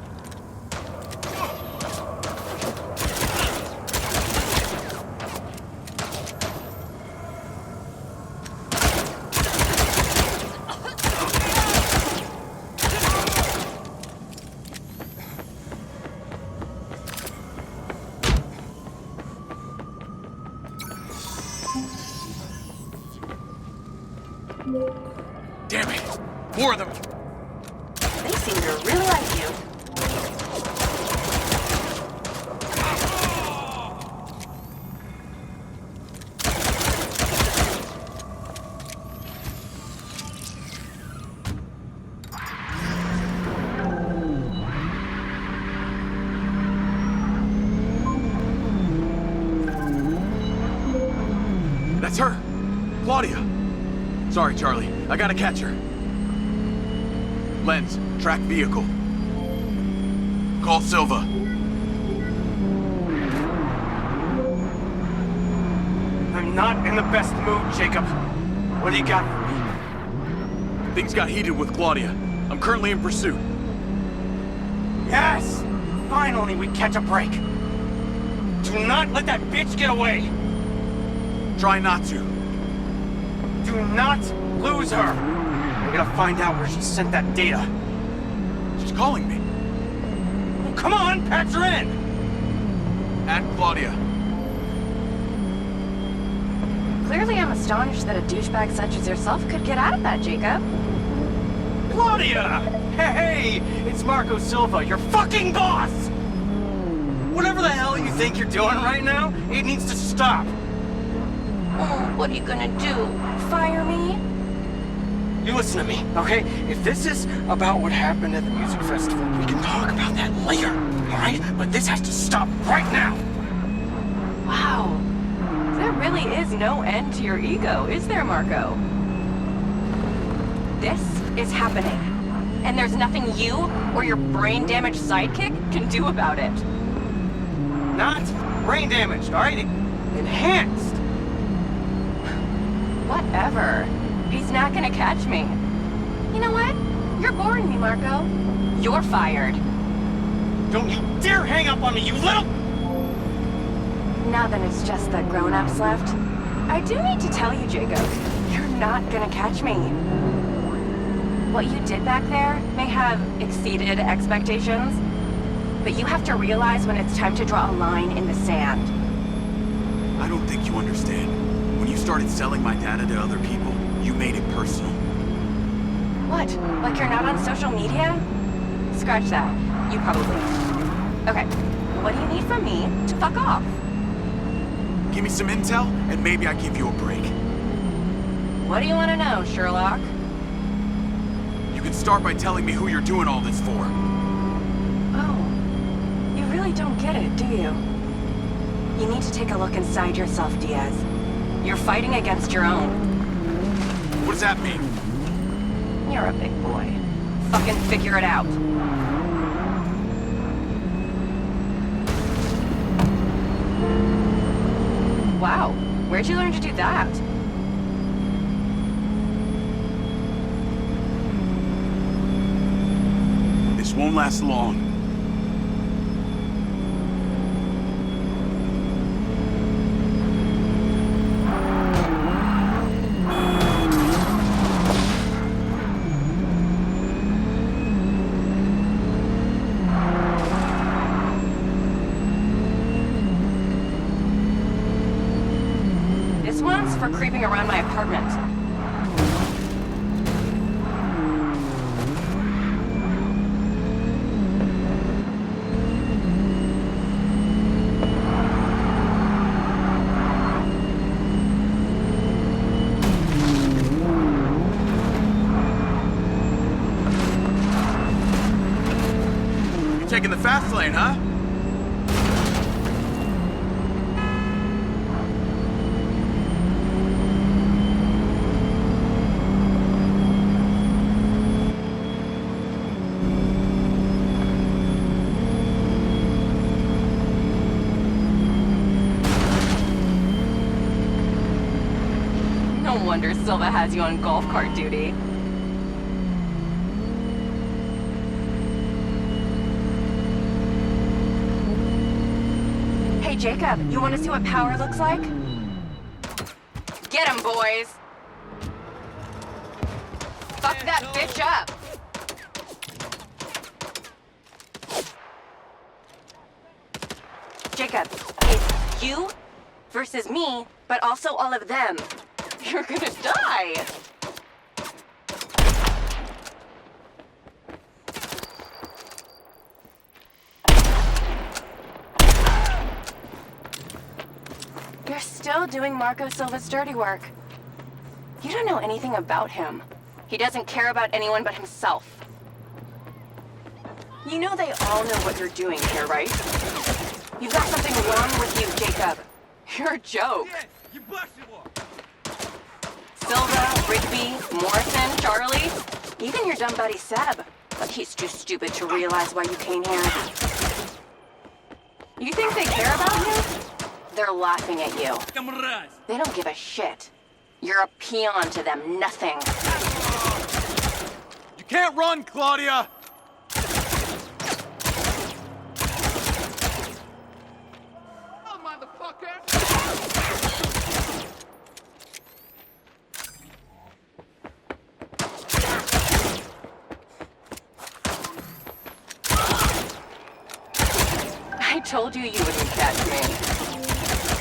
Damn it! More of them! They seem to really like you. That's her! Claudia! Sorry, Charlie. I gotta catch her. Lens, track vehicle. Call Silva. I'm not in the best mood, Jacob. What do you got for me? Things got heated with Claudia. I'm currently in pursuit. Yes! Finally, we catch a break. Do not let that bitch get away! Try not to. Do not lose her! We're gonna find out where she sent that data. She's calling me. Well, come on, patch her in! Add Claudia. Clearly, I'm astonished that a douchebag such as yourself could get out of that, Jacob. Claudia! Hey, it's Marco Silva, your fucking boss! Whatever the hell you think you're doing right now, it needs to stop. Oh, what are you gonna do? Fire me? You listen to me, okay? If this is about what happened at the music festival, we can talk about that later, alright? But this has to stop right now! Wow. There really is no end to your ego, is there, Marco? This is happening. And there's nothing you or your brain-damaged sidekick can do about it. Not brain damaged, alright? Enhanced! Whatever. He's not gonna catch me. You know what? You're boring me, Marco. You're fired. Don't you dare hang up on me, you little... Now that it's just the grown-ups left, I do need to tell you, Jacob, you're not gonna catch me. What you did back there may have exceeded expectations, but you have to realize when it's time to draw a line in the sand. I don't think you understand. When you started selling my data to other people, you made it personal. What? Like you're not on social media? Scratch that. You probably. Okay, what do you need from me to fuck off? Give me some intel, and maybe I give you a break. What do you want to know, Sherlock? You can start by telling me who you're doing all this for. Oh, you really don't get it, do you? You need to take a look inside yourself, Diaz. You're fighting against your own. What does that mean? You're a big boy. Fucking figure it out. Wow, where'd you learn to do that? This won't last long. for creeping around my apartment. You're taking the fast lane, huh? No wonder Silva has you on golf cart duty. Hey, Jacob, you want to see what power looks like? Get him, boys! Fuck that bitch up! Jacob, it's you versus me, but also all of them. You're gonna die! You're still doing Marco Silva's dirty work. You don't know anything about him. He doesn't care about anyone but himself. You know they all know what you're doing here, right? You've got something wrong with you, Jacob. You're a joke. Silva, Rigby, Morrison, Charlie, even your dumb buddy Seb. But he's too stupid to realize why you came here. You think they care about you? They're laughing at you. They don't give a shit. You're a peon to them, nothing. You can't run, Claudia! Oh, motherfucker! I told you you wouldn't catch me.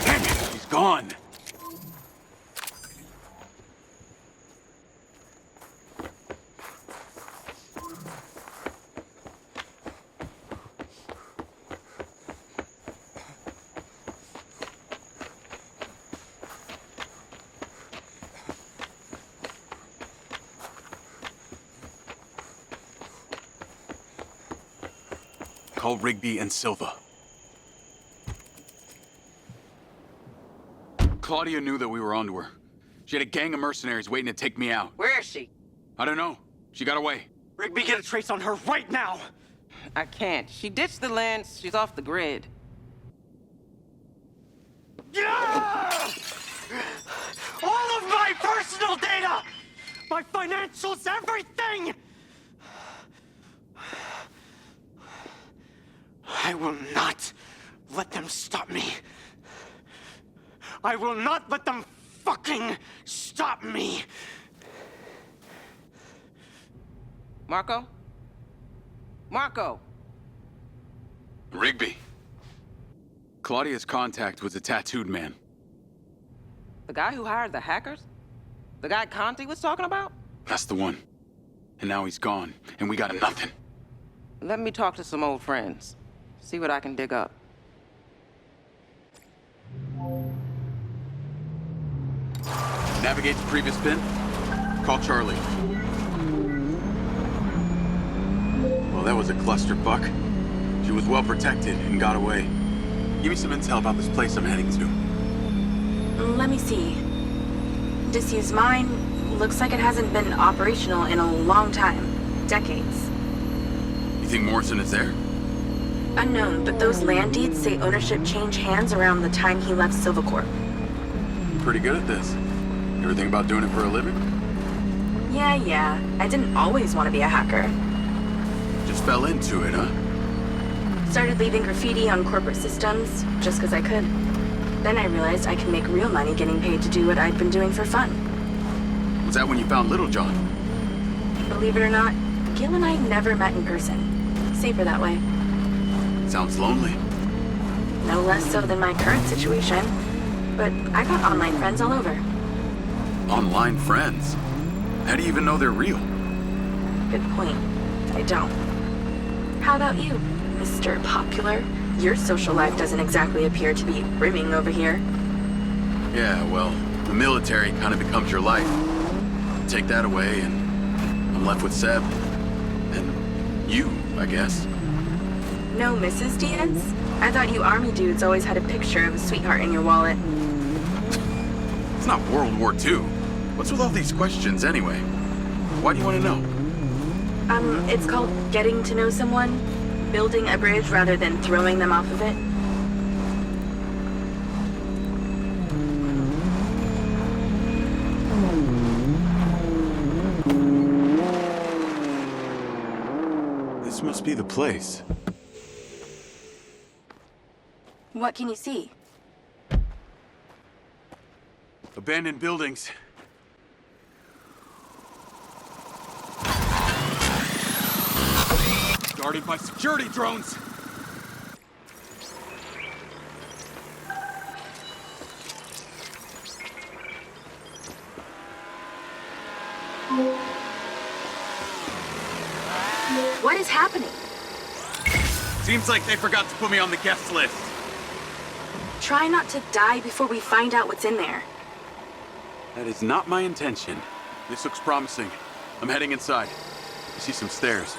Damn it, he's gone. Call Rigby and Silva. Claudia knew that we were onto her. She had a gang of mercenaries waiting to take me out. Where is she? I don't know. She got away. Rigby, get a trace on her right now! I can't. She ditched the land. She's off the grid. Yeah! All of my personal data! My financials, everything! I will not let them stop me. I will not let them fucking stop me. Marco? Marco! Rigby. Claudia's contact was a tattooed man. The guy who hired the hackers? The guy Conti was talking about? That's the one. And now he's gone, and we got nothing. Let me talk to some old friends. See what I can dig up. Navigate to previous pin. Call Charlie. Well, that was a clusterfuck. She was well protected and got away. Give me some intel about this place I'm heading to. Let me see. Disused mine. Looks like it hasn't been operational in a long time. Decades. You think Morrison is there? Unknown, but those land deeds say ownership changed hands around the time he left Silva Corp. Pretty good at this. You ever think about doing it for a living? Yeah. I didn't always want to be a hacker. Just fell into it, huh? Started leaving graffiti on corporate systems, just because I could. Then I realized I could make real money getting paid to do what I'd been doing for fun. Was that when you found Little John? Believe it or not, Gil and I never met in person. Safer that way. Sounds lonely. No less so than my current situation. But I got online friends all over. online friends. How do you even know they're real? Good point. I don't. How about you, Mr. Popular? Your social life doesn't exactly appear to be brimming over here. Yeah, well, the military kind of becomes your life. Take that away, and I'm left with Seb. And you, I guess. No Mrs. Diaz? I thought you army dudes always had a picture of a sweetheart in your wallet. It's not World War II. What's with all these questions, anyway? Why do you want to know? It's called getting to know someone. Building a bridge rather than throwing them off of it. This must be the place. What can you see? Abandoned buildings. Guarded by security drones! What is happening? Seems like they forgot to put me on the guest list. Try not to die before we find out what's in there. That is not my intention. This looks promising. I'm heading inside. I see some stairs.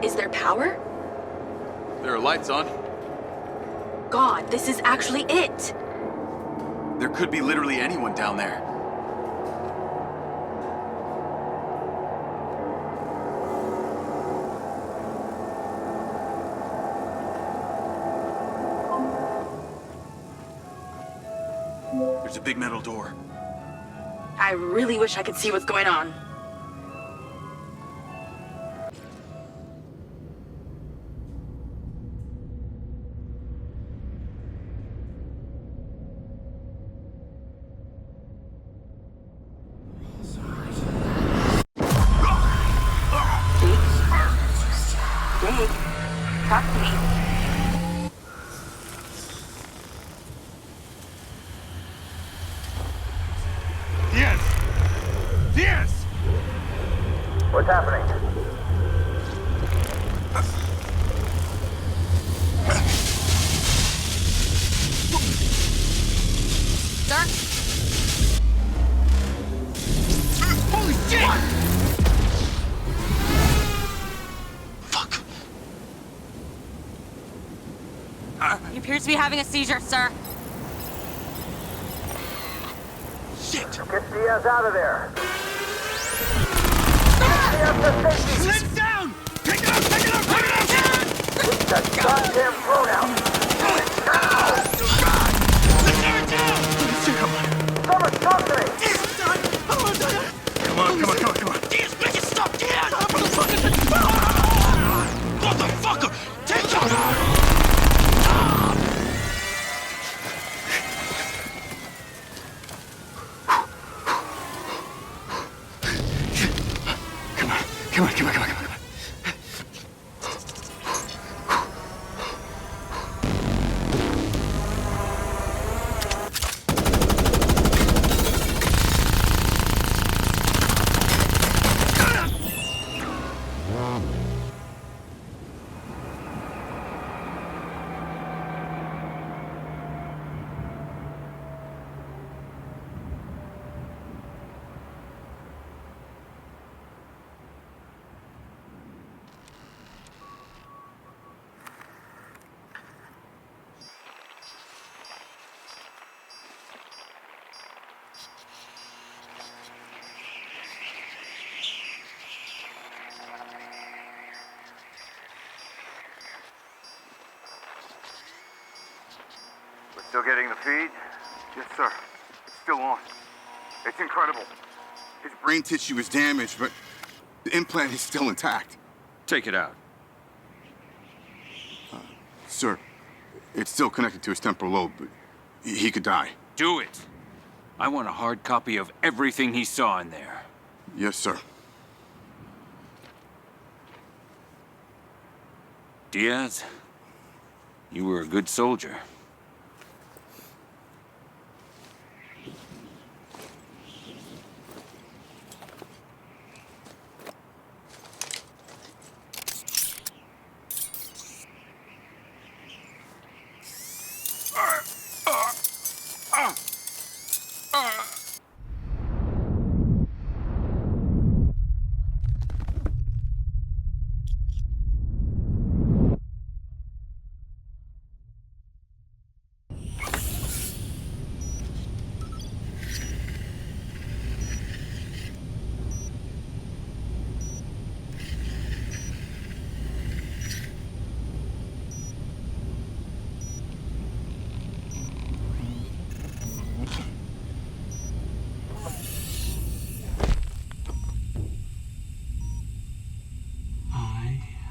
Is there power? There are lights on. God, this is actually it! There could be literally anyone down there. There's a big metal door. I really wish I could see what's going on. Jake, talk to me. Yes! What's happening? Sir? Holy shit! Fuck. He appears to be having a seizure, sir. Shit! Get Diaz out of there. Slim down! Pick it up! Pick it up! Pick it up! Get that goddamn phone out. Let's tear it down! Someone talk to me! Come on. Diaz, make it stop! Diaz! Motherfucker! Take it! Come on. Still getting the feed? Yes, sir. It's still on. It's incredible. His brain tissue is damaged, but the implant is still intact. Take it out. Sir, it's still connected to his temporal lobe, but he could die. Do it. I want a hard copy of everything he saw in there. Yes, sir. Diaz, you were a good soldier.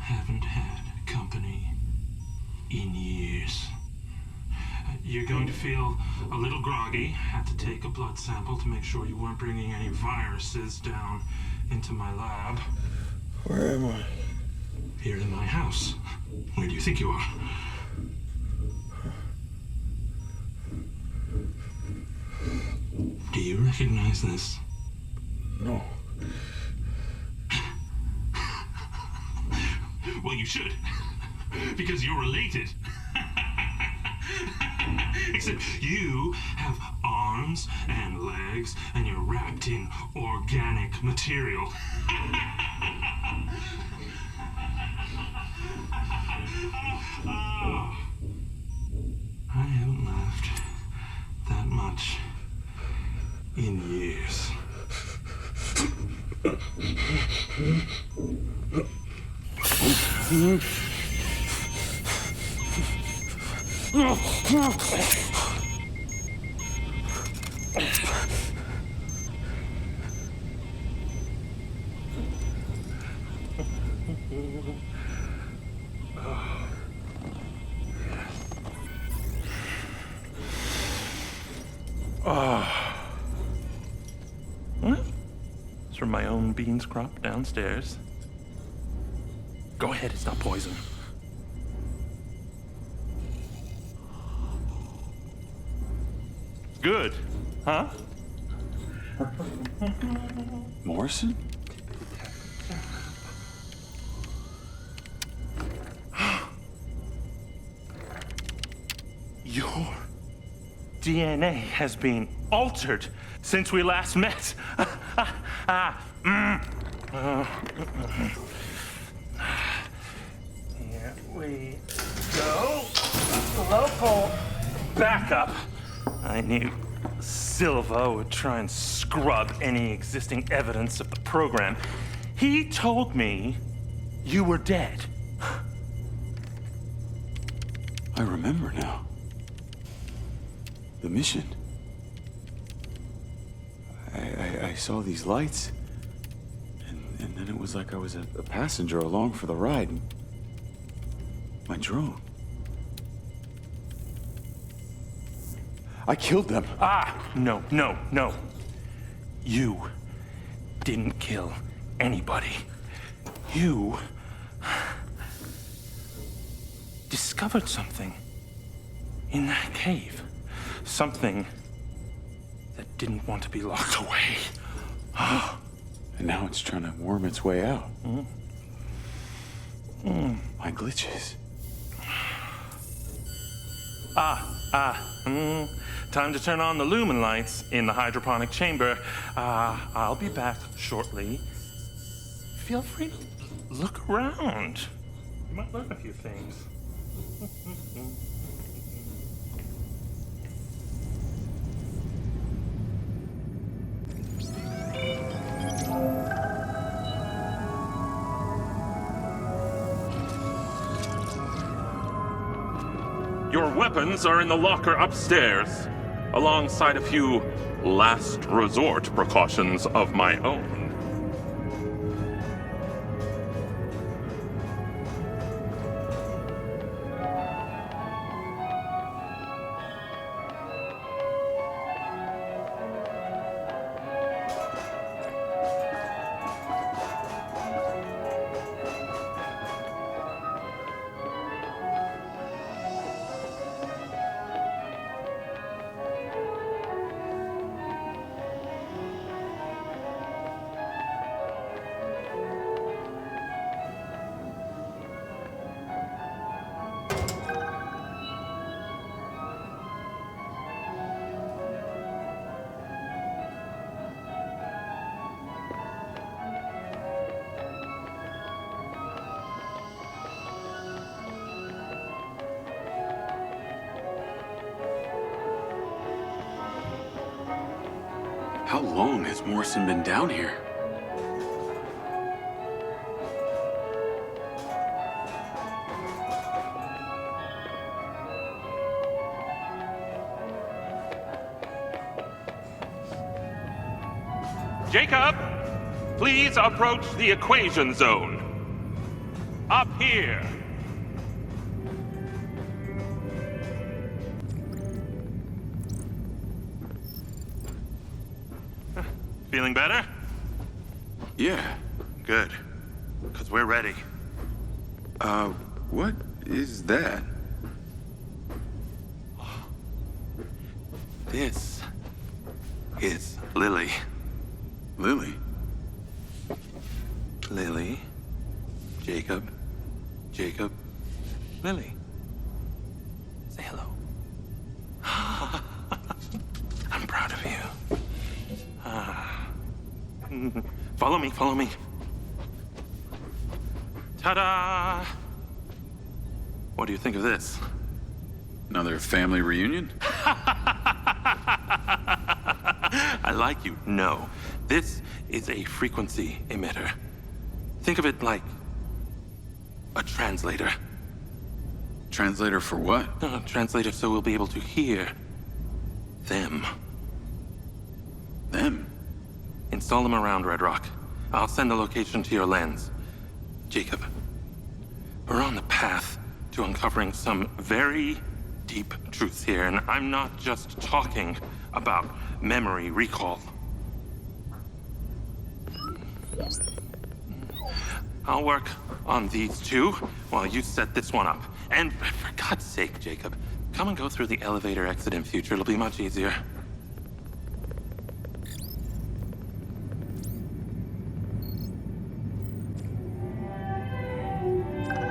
Haven't had company in years. You're going to feel a little groggy. Had to take a blood sample to make sure you weren't bringing any viruses down into my lab. Where am I? Here in my house. Where do you think you are? Do you recognize this? No. Well, you should, because you're related. Except you have arms and legs, and you're wrapped in organic material. I haven't laughed that much in years. It's from my own beans crop downstairs. Go ahead, it's not poison. Good, huh? Morrison? Your DNA has been altered since we last met. Here we go. Local backup. I knew Silva would try and scrub any existing evidence of the program. He told me you were dead. I remember now. The mission. I saw these lights, and then it was like I was a passenger along for the ride. My drone. I killed them. No. You didn't kill anybody. You discovered something in that cave. Something that didn't want to be locked away. And now it's trying to worm its way out. My glitches. Time to turn on the lumen lights in the hydroponic chamber. I'll be back shortly. Feel free to look around. You might learn a few things. Your weapons are in the locker upstairs, alongside a few last resort precautions of my own. How long has Morrison been down here? Jacob, please approach the equation zone. Up here. Feeling better? Yeah. Good. Because we're ready. What is that? This is Lily. Lily? Lily. Jacob. Jacob. Lily. Say hello. I'm proud of you. Follow me, follow me. Ta-da! What do you think of this? Another family reunion? I like you. No. This is a frequency emitter. Think of it like a translator. Translator for what? Translator so we'll be able to hear them. Them? Install them around Red Rock. I'll send the location to your lens. Jacob, we're on the path to uncovering some very deep truths here, and I'm not just talking about memory recall. I'll work on these two while you set this one up. And for God's sake, Jacob, come and go through the elevator exit in future. It'll be much easier.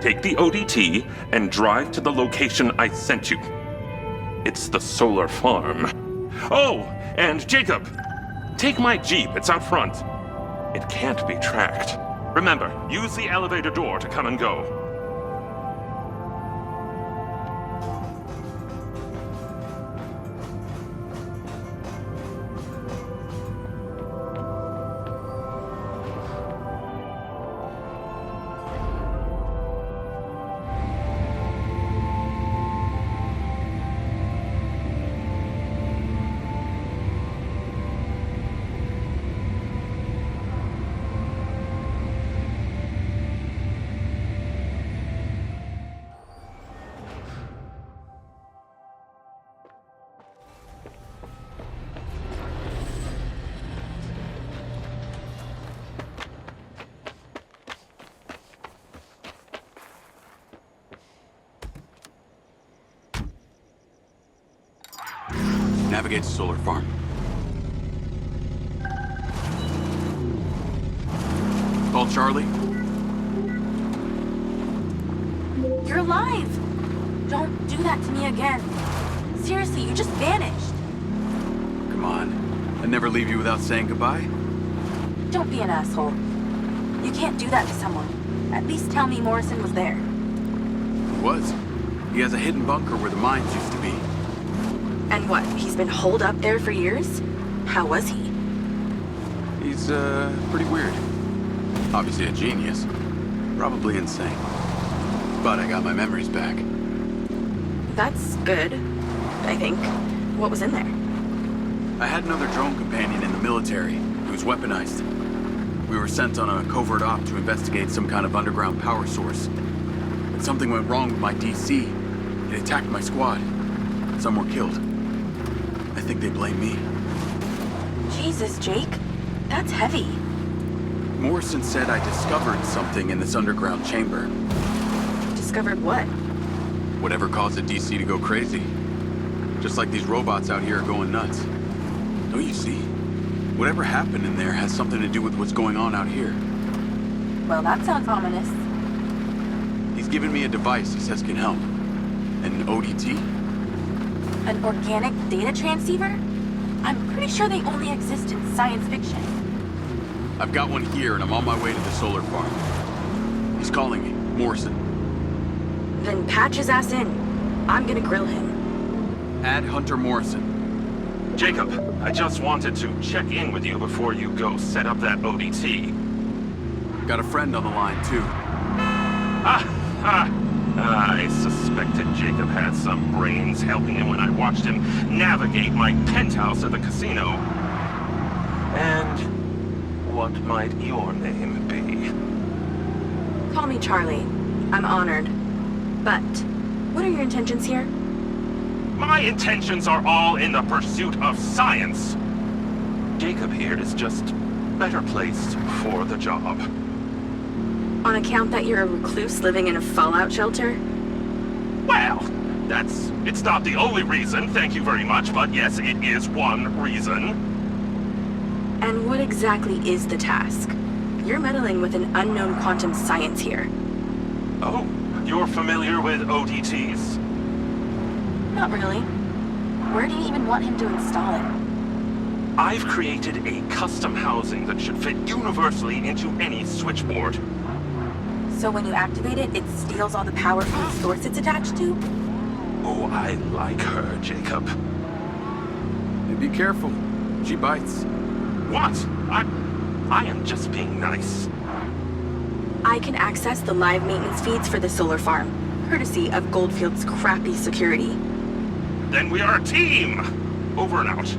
Take the ODT and drive to the location I sent you. It's the solar farm. Oh, and Jacob, take my Jeep. It's out front. It can't be tracked. Remember, use the elevator door to come and go. Navigate to solar farm. Call Charlie. You're alive! Don't do that to me again. Seriously, you just vanished. Come on. I'd never leave you without saying goodbye. Don't be an asshole. You can't do that to someone. At least tell me Morrison was there. He was. He has a hidden bunker where the mines used to be. And what, he's been holed up there for years? How was he? He's, pretty weird. Obviously a genius. Probably insane. But I got my memories back. That's good, I think. What was in there? I had another drone companion in the military who was weaponized. We were sent on a covert op to investigate some kind of underground power source. But something went wrong with my DC. It attacked my squad. Some were killed. I think they blame me. Jesus, Jake. That's heavy. Morrison said I discovered something in this underground chamber. Discovered what? Whatever caused the DC to go crazy. Just like these robots out here are going nuts. Don't you see? Whatever happened in there has something to do with what's going on out here. Well, that sounds ominous. He's given me a device he says can help. An ODT? An organic data transceiver? I'm pretty sure they only exist in science fiction. I've got one here and I'm on my way to the solar farm. He's calling me, Morrison. Then patch his ass in. I'm gonna grill him. Add Hunter Morrison. Jacob, I just wanted to check in with you before you go set up that ODT. Got a friend on the line, too. I suspected Jacob had some brains helping him when I watched him navigate my penthouse at the casino. And what might your name be? Call me Charlie. I'm honored. But, what are your intentions here? My intentions are all in the pursuit of science. Jacob here is just better placed for the job. On account that you're a recluse living in a fallout shelter? Well, it's not the only reason, thank you very much, but yes, it is one reason. And what exactly is the task? You're meddling with an unknown quantum science here. Oh, you're familiar with ODTs? Not really. Where do you even want him to install it? I've created a custom housing that should fit universally into any switchboard. So when you activate it, it steals all the power from the source it's attached to? Oh, I like her, Jacob. Hey, be careful. She bites. What? I am just being nice. I can access the live maintenance feeds for the solar farm, courtesy of Goldfield's crappy security. Then we are a team! Over and out.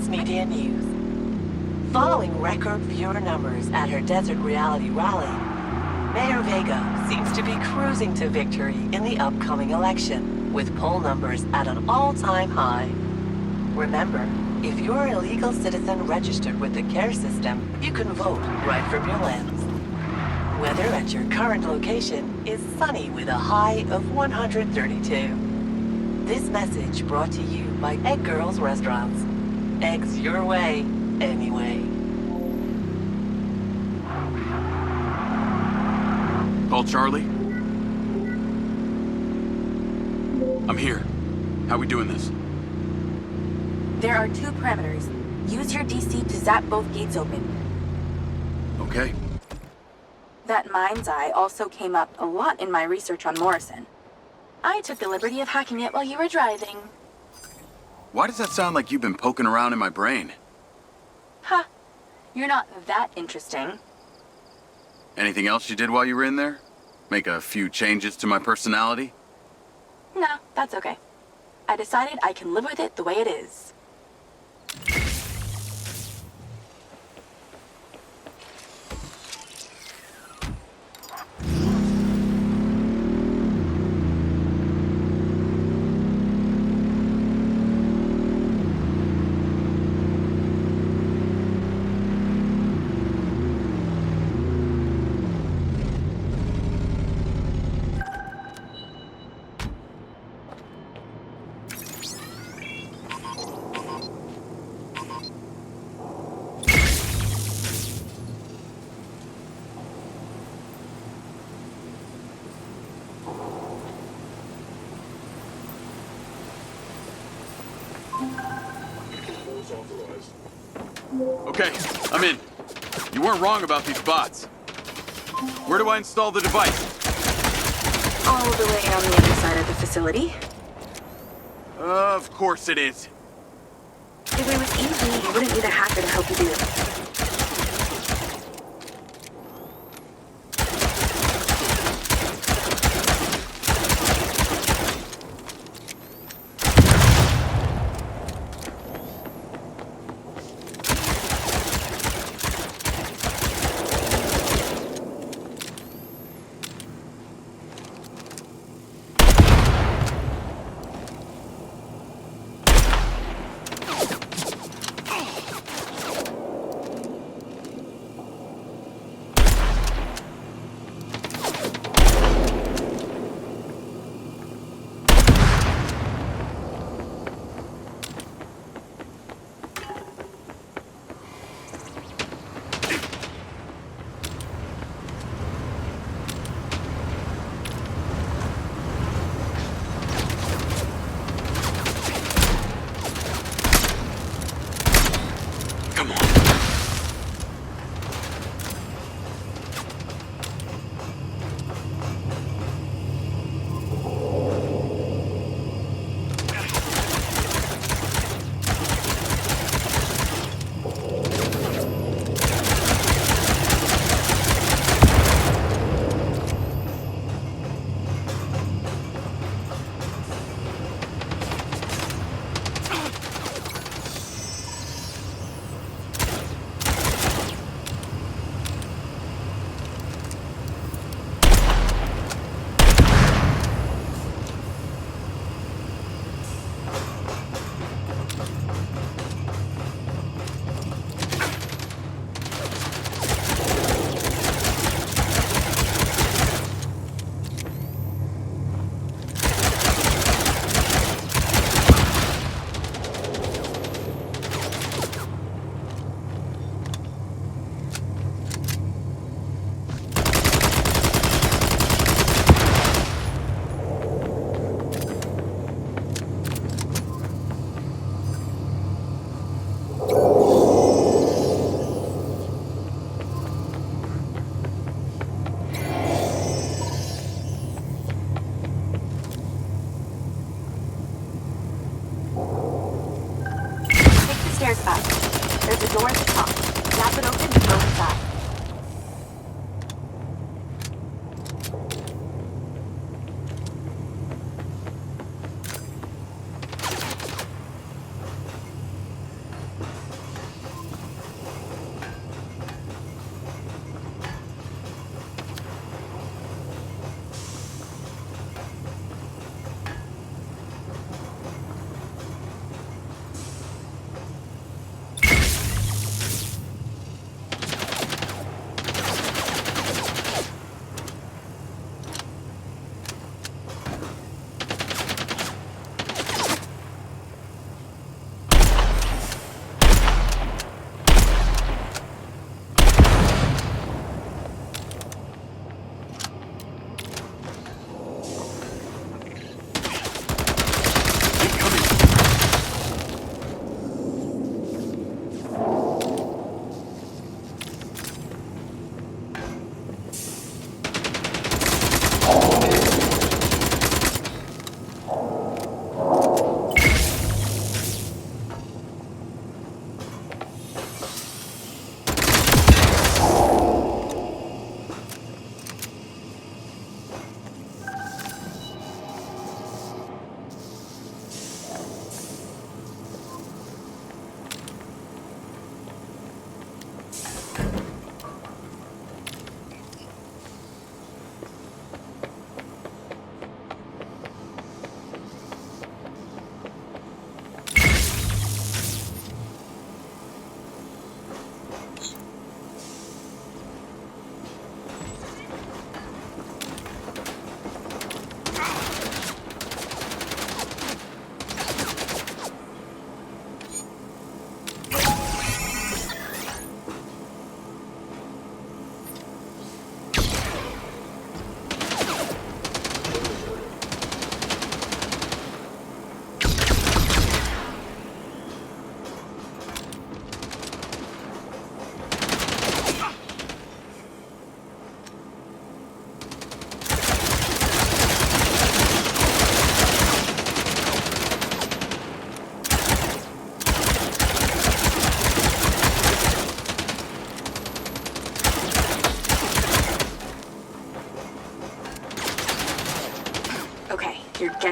Media News. Following record viewer numbers at her Desert Reality rally, Mayor Vega seems to be cruising to victory in the upcoming election, with poll numbers at an all-time high. Remember, if you're a legal citizen registered with the CARE system, you can vote right from your lens. Weather at your current location is sunny with a high of 132. This message brought to you by Egg Girls Restaurants. Eggs your way, anyway. Call Charlie? I'm here. How we doing this? There are 2 parameters. Use your DC to zap both gates open. Okay. That MindsEye also came up a lot in my research on Morrison. I took the liberty of hacking it while you were driving. Why does that sound like you've been poking around in my brain? Ha! You're not that interesting. Anything else you did while you were in there? Make a few changes to my personality? No, that's okay. I decided I can live with it the way it is. Okay, I'm in. You weren't wrong about these bots. Where do I install the device? All the way on the other side of the facility. Of course it is. If it was easy, you wouldn't need a hacker to help you do it. Stairs up. There's a door at the top. Tap it open and go inside.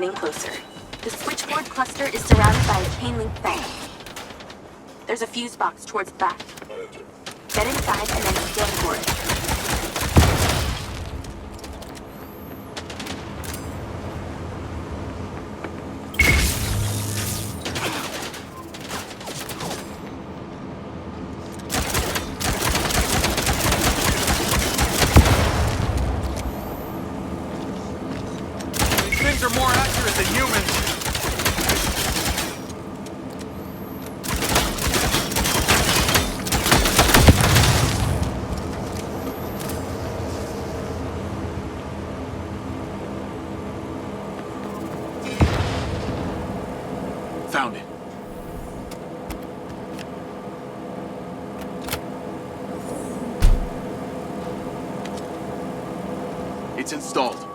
getting closer. The switchboard cluster is surrounded by a chain link fence. There's a fuse box towards the back. Get inside and then scan for it. These things are more accurate than humans. Found it. It's installed.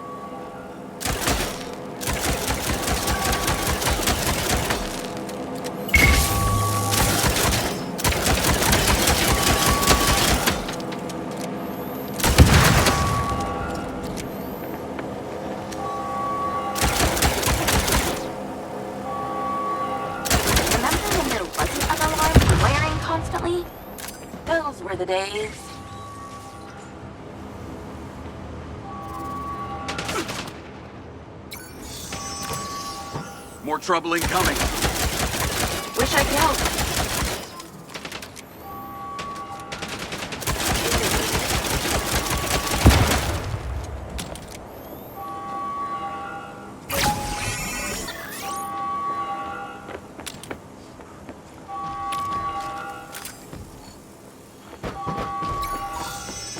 Those were the days. More trouble incoming. Wish I could help.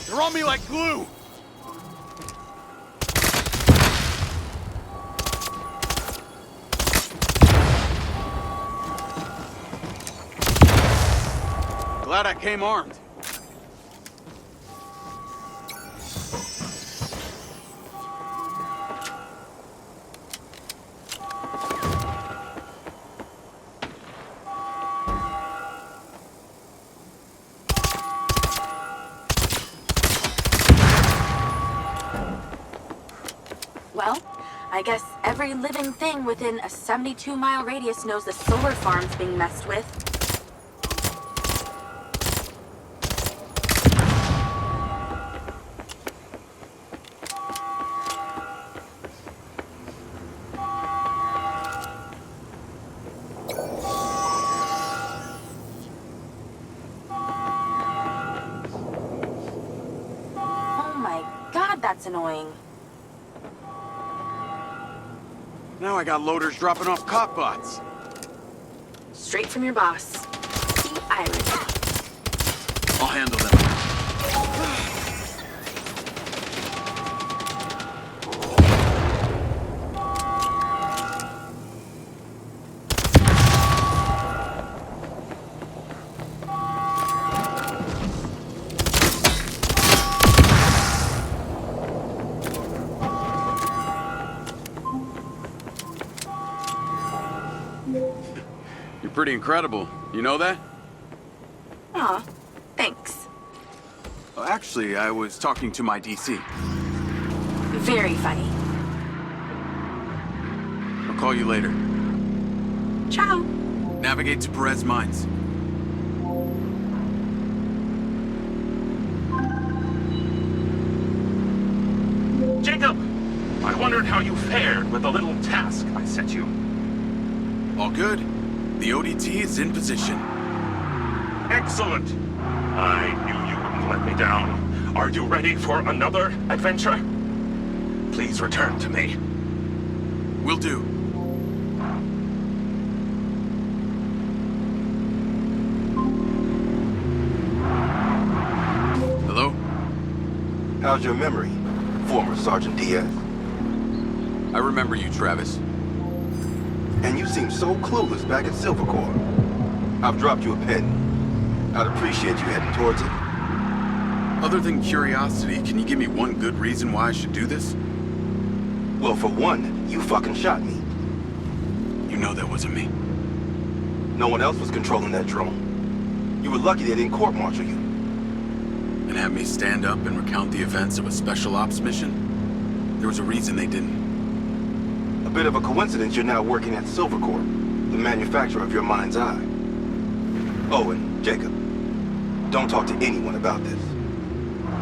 They're on me like glue! Glad I came armed. Well, I guess every living thing within a 72-mile radius knows the solar farm's being messed with. Oh my God, that's annoying. Now I got loaders dropping off cop bots. Straight from your boss. The Irish. I'll handle them. You're pretty incredible. You know that? Aw, thanks. Actually, I was talking to my DC. Very funny. I'll call you later. Ciao. Navigate to Perez Mines. Jacob! I wondered how you fared with the little task I sent you. All good. The ODT is in position. Excellent! I knew you wouldn't let me down. Are you ready for another adventure? Please return to me. Will do. Hello? How's your memory, former Sergeant Diaz? I remember you, Travis. And you seem so clueless back at Silva Corps. I've dropped you a pin. I'd appreciate you heading towards it. Other than curiosity, can you give me one good reason why I should do this? Well, for one, you fucking shot me. You know that wasn't me. No one else was controlling that drone. You were lucky they didn't court-martial you. And have me stand up and recount the events of a special ops mission? There was a reason they didn't. A bit of a coincidence you're now working at Silva Corp, the manufacturer of your MindsEye. Oh, and Jacob, don't talk to anyone about this.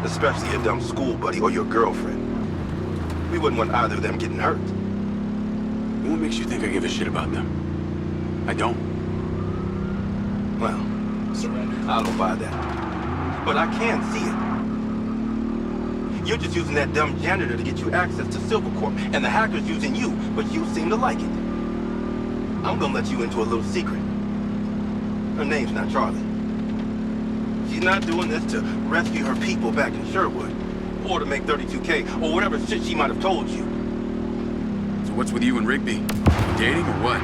Especially your dumb school buddy or your girlfriend. We wouldn't want either of them getting hurt. What makes you think I give a shit about them? I don't. Well, I don't buy that. But I can see it. You're just using that dumb janitor to get you access to Silva Corp, and the hacker's using you, but you seem to like it. I'm gonna let you into a little secret. Her name's not Charlie. She's not doing this to rescue her people back in Sherwood, or to make 32K, or whatever shit she might have told you. So what's with you and Rigby? Dating or what?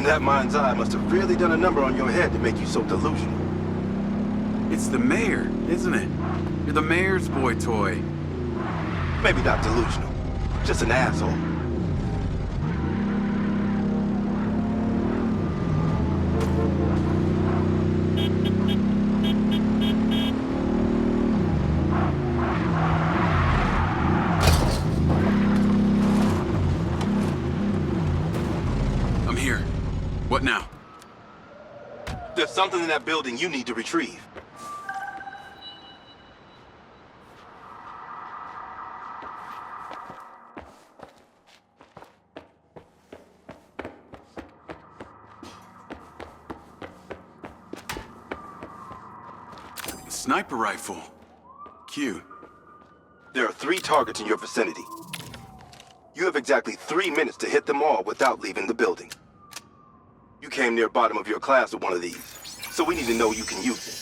That MindsEye must have really done a number on your head to make you so delusional. It's the mayor, isn't it? You're the mayor's boy toy. Maybe not delusional, just an asshole. I'm here. What now? There's something in that building you need to retrieve. Sniper rifle. Cute. There are 3 targets in your vicinity. You have exactly 3 minutes to hit them all without leaving the building. You came near bottom of your class with one of these, so we need to know you can use it.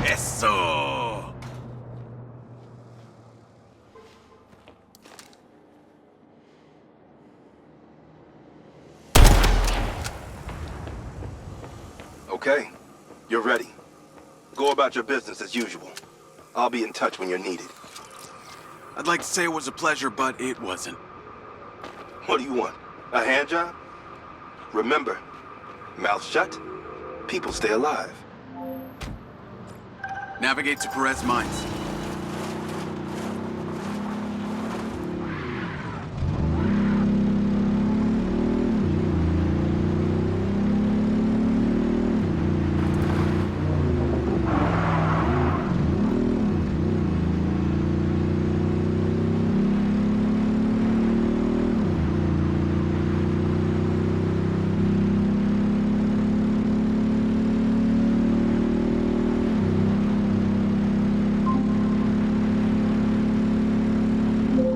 Eso! Okay, you're ready. Go about your business as usual. I'll be in touch when you're needed. I'd like to say it was a pleasure, but it wasn't. What do you want? A hand job? Remember, mouth shut, people stay alive. Navigate to Perez Mines.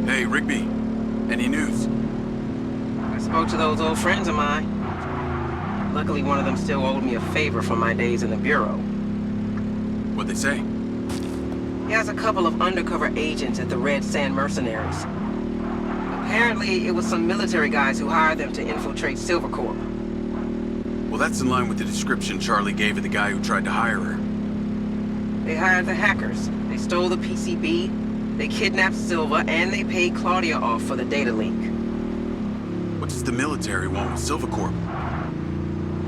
Hey, Rigby. Any news? I spoke to those old friends of mine. Luckily, one of them still owed me a favor from my days in the Bureau. What'd they say? He has a couple of undercover agents at the Red Sand Mercenaries. Apparently, it was some military guys who hired them to infiltrate Silva Corp. Well, that's in line with the description Charlie gave of the guy who tried to hire her. They hired the hackers. They stole the PCB, they kidnapped Silva, and they paid Claudia off for the data leak. What does the military want with Silva Corp?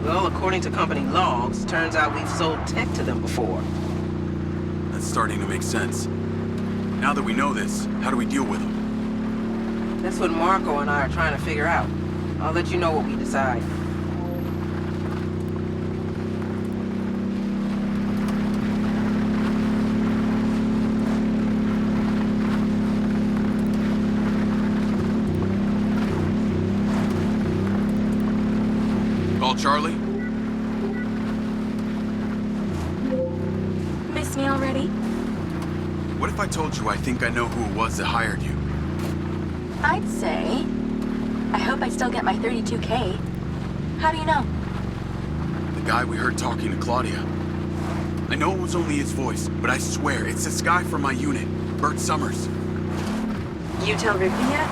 Well, according to company logs, turns out we've sold tech to them before. That's starting to make sense. Now that we know this, how do we deal with them? That's what Marco and I are trying to figure out. I'll let you know what we decide. Call Charlie? Miss me already? What if I told you I think I know who it was that hired you? I'd say. I hope I still get my 32K. How do you know? The guy we heard talking to Claudia. I know it was only his voice, but I swear it's this guy from my unit, Bert Summers. You tell Rigby yet?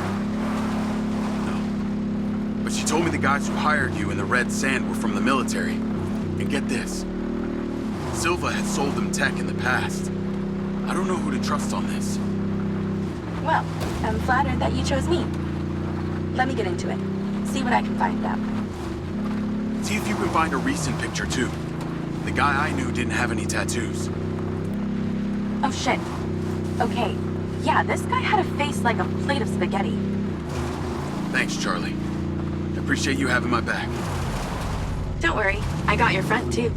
But she told me the guys who hired you in the Red Sand were from the military. And get this. Silva had sold them tech in the past. I don't know who to trust on this. Well, I'm flattered that you chose me. Let me get into it. See what I can find out. See if you can find a recent picture, too. The guy I knew didn't have any tattoos. Oh shit. Okay. Yeah, this guy had a face like a plate of spaghetti. Thanks, Charlie. I appreciate you having my back. Don't worry, I got your front too.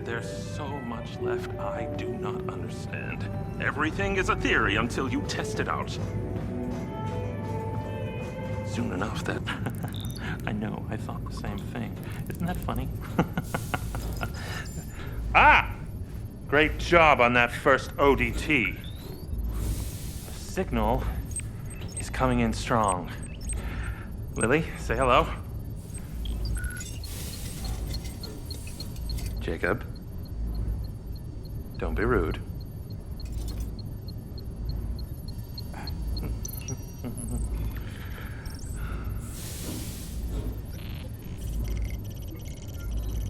There's so much left I do not understand. Everything is a theory until you test it out. Soon enough that... I know, I thought the same thing. Isn't that funny? Ah! Great job on that first ODT. The signal is coming in strong. Lily, say hello. Jacob. Don't be rude.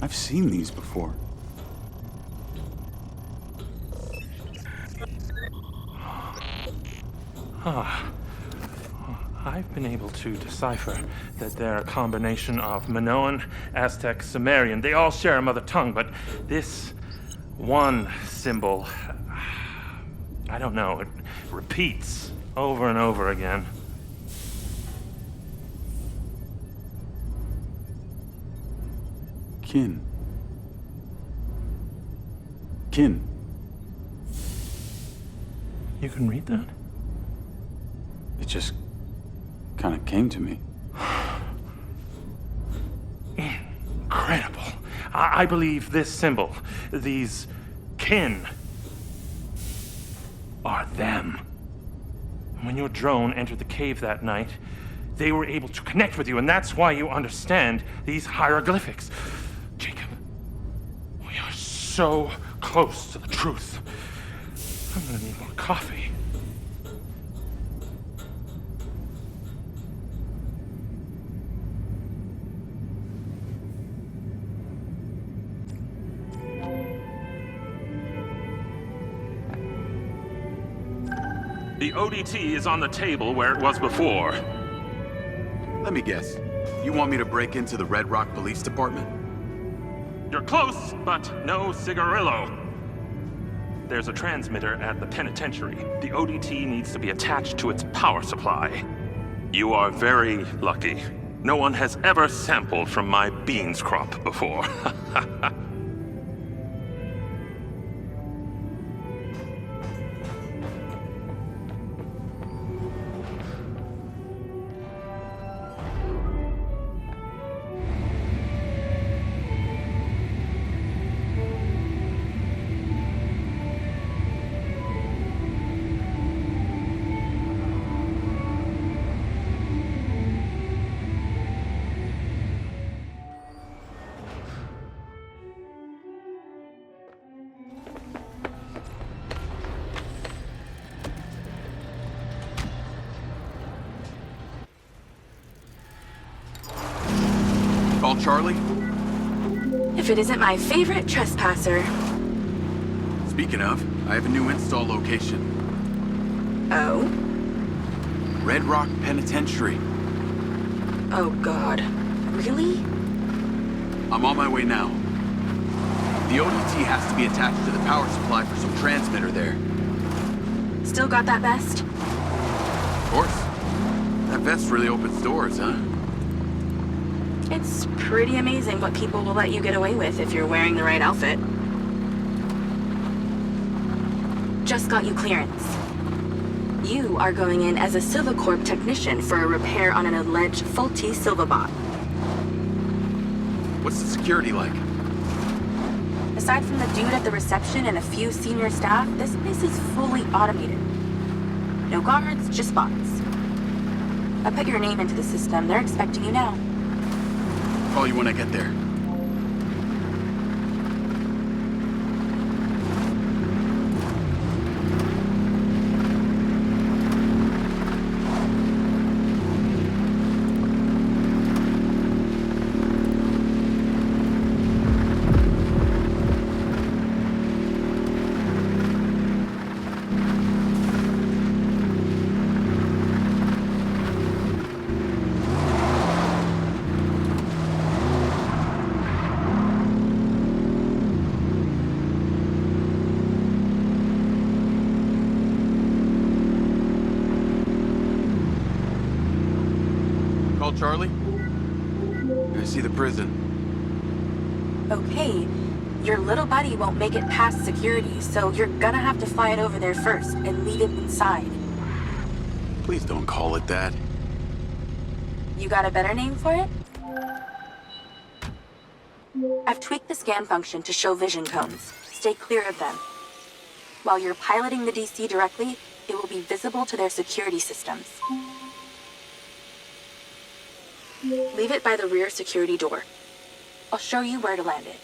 I've seen these before. I've been able to decipher that they're a combination of Minoan, Aztec, Sumerian. They all share a mother tongue, but this one symbol, I don't know, it repeats over and over again. Kin. Kin. You can read that? It just kind of came to me. Incredible. I believe this symbol, these kin, are them. When your drone entered the cave that night, they were able to connect with you, and that's why you understand these hieroglyphics. Jacob, we are so close to the truth. I'm gonna need more coffee. The ODT is on the table where it was before. Let me guess. You want me to break into the Red Rock Police Department? You're close, but no cigarillo. There's a transmitter at the penitentiary. The ODT needs to be attached to its power supply. You are very lucky. No one has ever sampled from my beans crop before. Call Charlie? If it isn't my favorite trespasser. Speaking of, I have a new install location. Oh? Red Rock Penitentiary. Oh God. Really? I'm on my way now. The ODT has to be attached to the power supply for some transmitter there. Still got that vest? Of course. That vest really opens doors, huh? It's pretty amazing what people will let you get away with if you're wearing the right outfit. just got you clearance. You are going in as a Silva Corp technician for a repair on an alleged faulty Silva bot. What's the security like? Aside from the dude at the reception and a few senior staff, this place is fully automated. No guards, just bots. I put your name into the system. They're expecting you now. Call you when I get there. Charlie? I see the prison. Okay, your little buddy won't make it past security, so you're gonna have to fly it over there first and leave it inside. Please don't call it that. You got a better name for it? I've tweaked the scan function to show vision cones. Stay clear of them. While you're piloting the DC directly, it will be visible to their security systems. Leave it by the rear security door. I'll show you where to land it.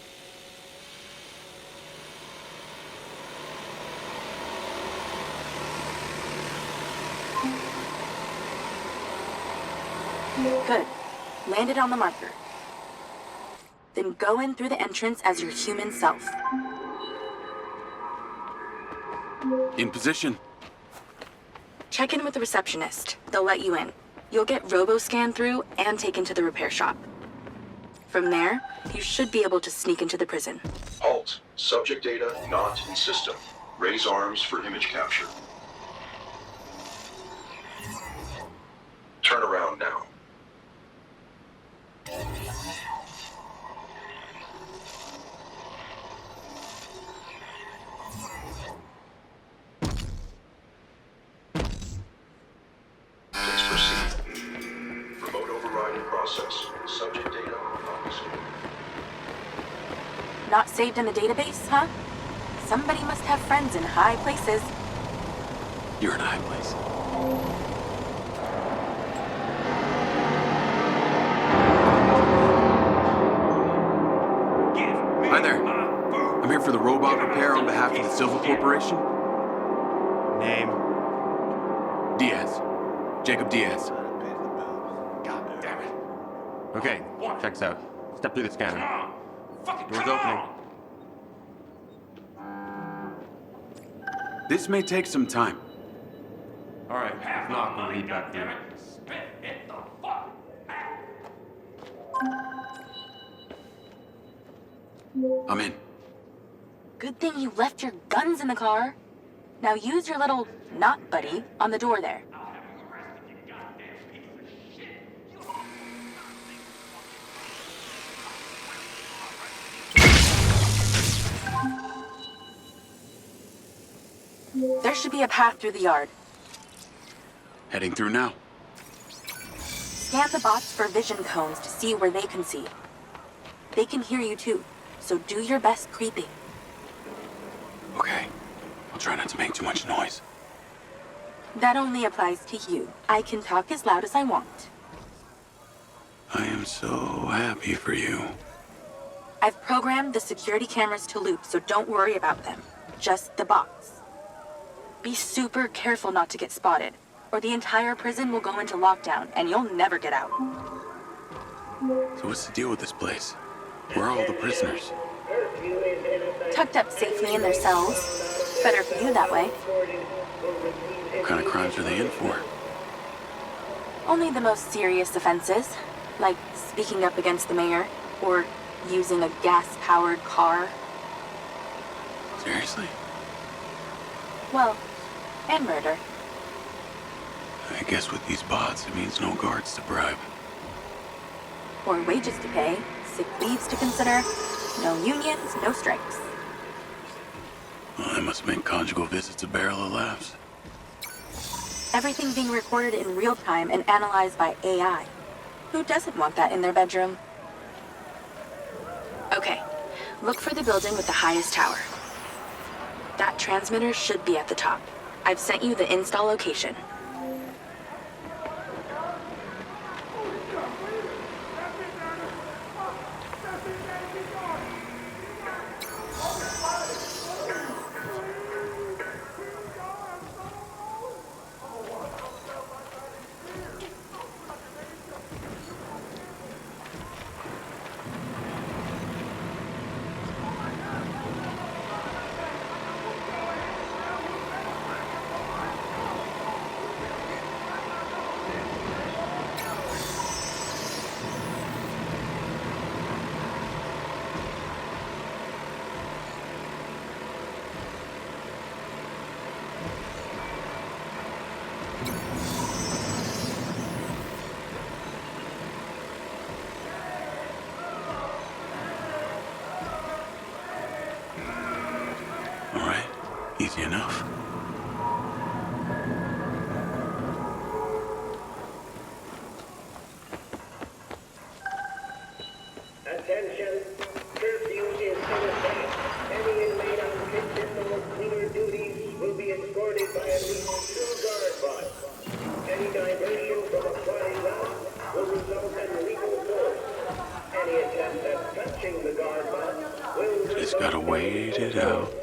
Good. Land it on the marker. Then go in through the entrance as your human self. In position. Check in with the receptionist. They'll let you in. You'll get robo-scanned through and taken to the repair shop. From there, you should be able to sneak into the prison. Halt. Subject data not in system. Raise arms for image capture. Turn around now. Please proceed. Remote override in process. Subject data not visible. Not saved in the database, huh? Somebody must have friends in high places. You're in a high place. Hi there. I'm here for the robot repair on behalf of the Silva Corporation. Name? Diaz. Jacob Diaz. God damn it. Okay, checks out. Step through the scanner. Door's opening. This may take some time. Alright, if not, we'll lead back through. I'm in. Good thing you left your guns in the car. Now use your little not buddy on the door there. There should be a path through the yard. Heading through now. Scan the bots for vision cones to see where they can see. They can hear you too, so do your best creeping. Okay. I'll try not to make too much noise. That only applies to you. I can talk as loud as I want. I am so happy for you. I've programmed the security cameras to loop, so don't worry about them. Just the bots. Be super careful not to get spotted, or the entire prison will go into lockdown and you'll never get out. So what's the deal with this place? Where are all the prisoners? Tucked up safely in their cells. Better for you that way. What kind of crimes are they in for? Only the most serious offenses, like speaking up against the mayor, or using a gas-powered car. Seriously? Well, and murder. I guess with these bots, it means no guards to bribe. Or wages to pay, sick leaves to consider, no unions, no strikes. Well, I must make conjugal visits a barrel of laughs. Everything being recorded in real time and analyzed by AI. Who doesn't want that in their bedroom? Okay, look for the building with the highest tower. That transmitter should be at the top. I've sent you the install location. All right, easy enough. Attention, curfew is in effect. Any inmate on kitchen or cleaner duties will be escorted by at least 2 guard bots. Any diversion from a crime route will result in legal force. Any attempt at touching the guard bot will Just gotta wait it out.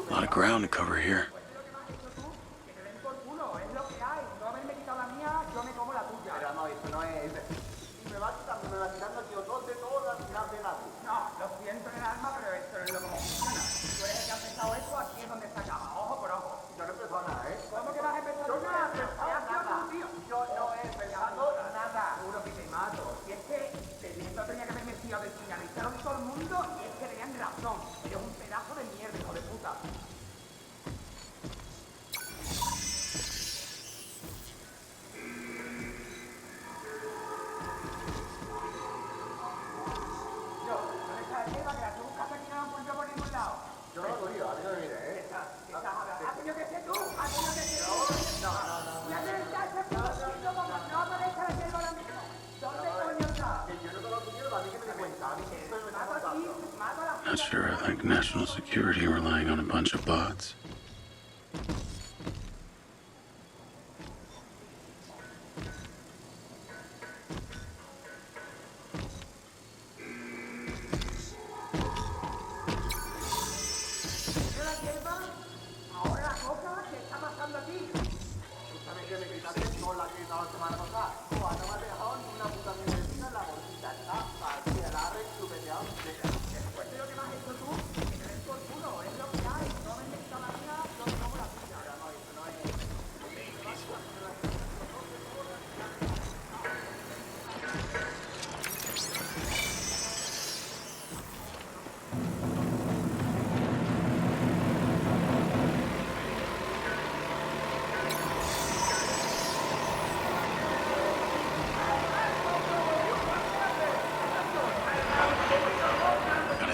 A lot of ground to cover here. Not sure I like national security relying on a bunch of bots.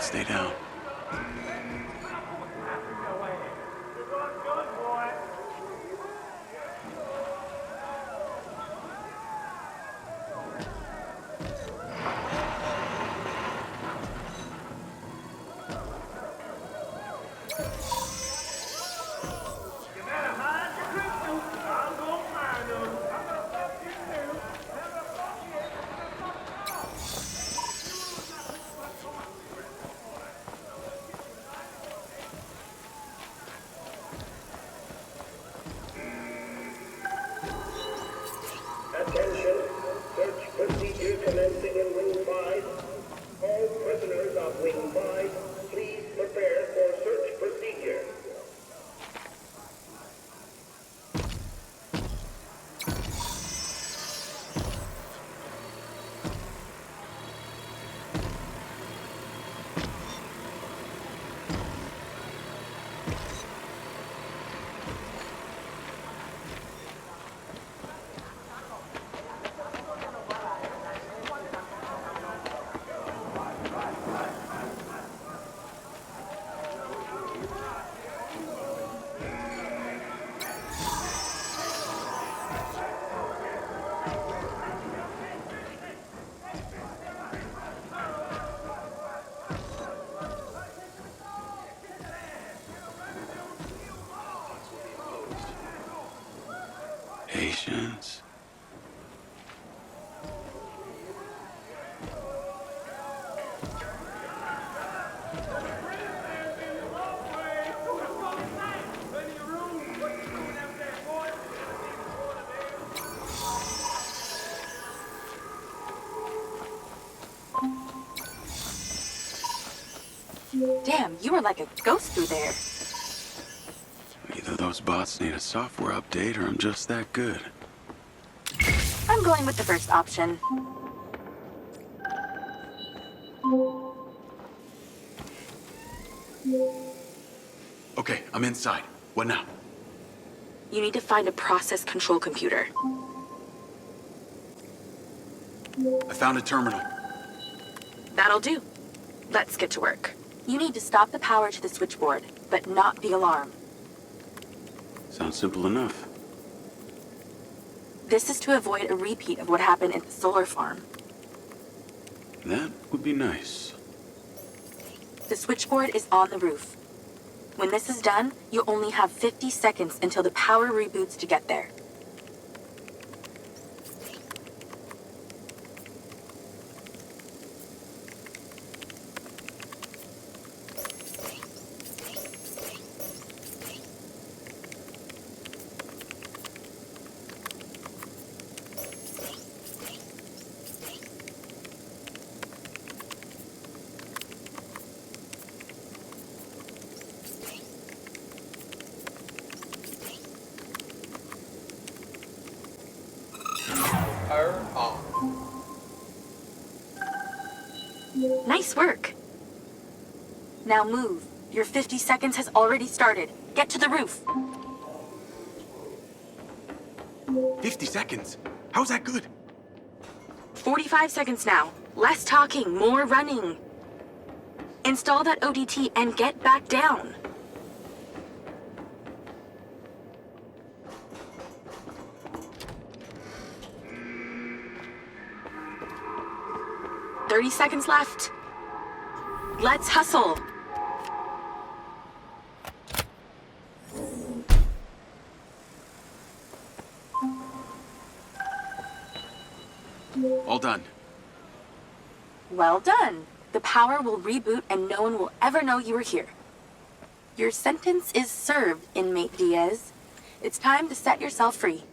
Stay down. Damn, you were like a ghost through there. Either those bots need a software update or I'm just that good. I'm going with the first option. Okay, I'm inside. What now? You need to find a process control computer. I found a terminal. That'll do. Let's get to work. You need to stop the power to the switchboard, but not the alarm. Sounds simple enough. This is to avoid a repeat of what happened at the solar farm. That would be nice. The switchboard is on the roof. When this is done, you only have 50 seconds until the power reboots to get there. Nice work. Now move. Your 50 seconds has already started. Get to the roof. 50 seconds? How's that good? 45 seconds now. Less talking, more running. Install that ODT and get back down. "30 seconds left. Let's hustle. All done. Well done. The power will reboot and no one will ever know you were here. Your sentence is served, inmate Diaz. It's time to set yourself free.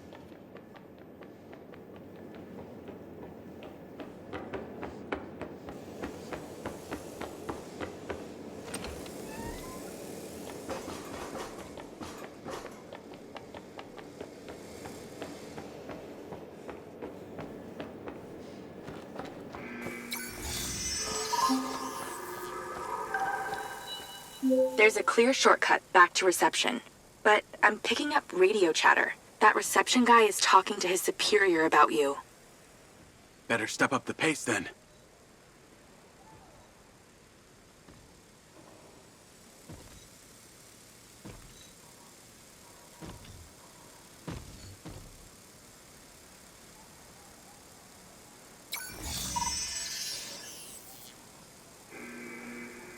There's a clear shortcut back to reception, but I'm picking up radio chatter. That reception guy is talking to his superior about you. Better step up the pace then.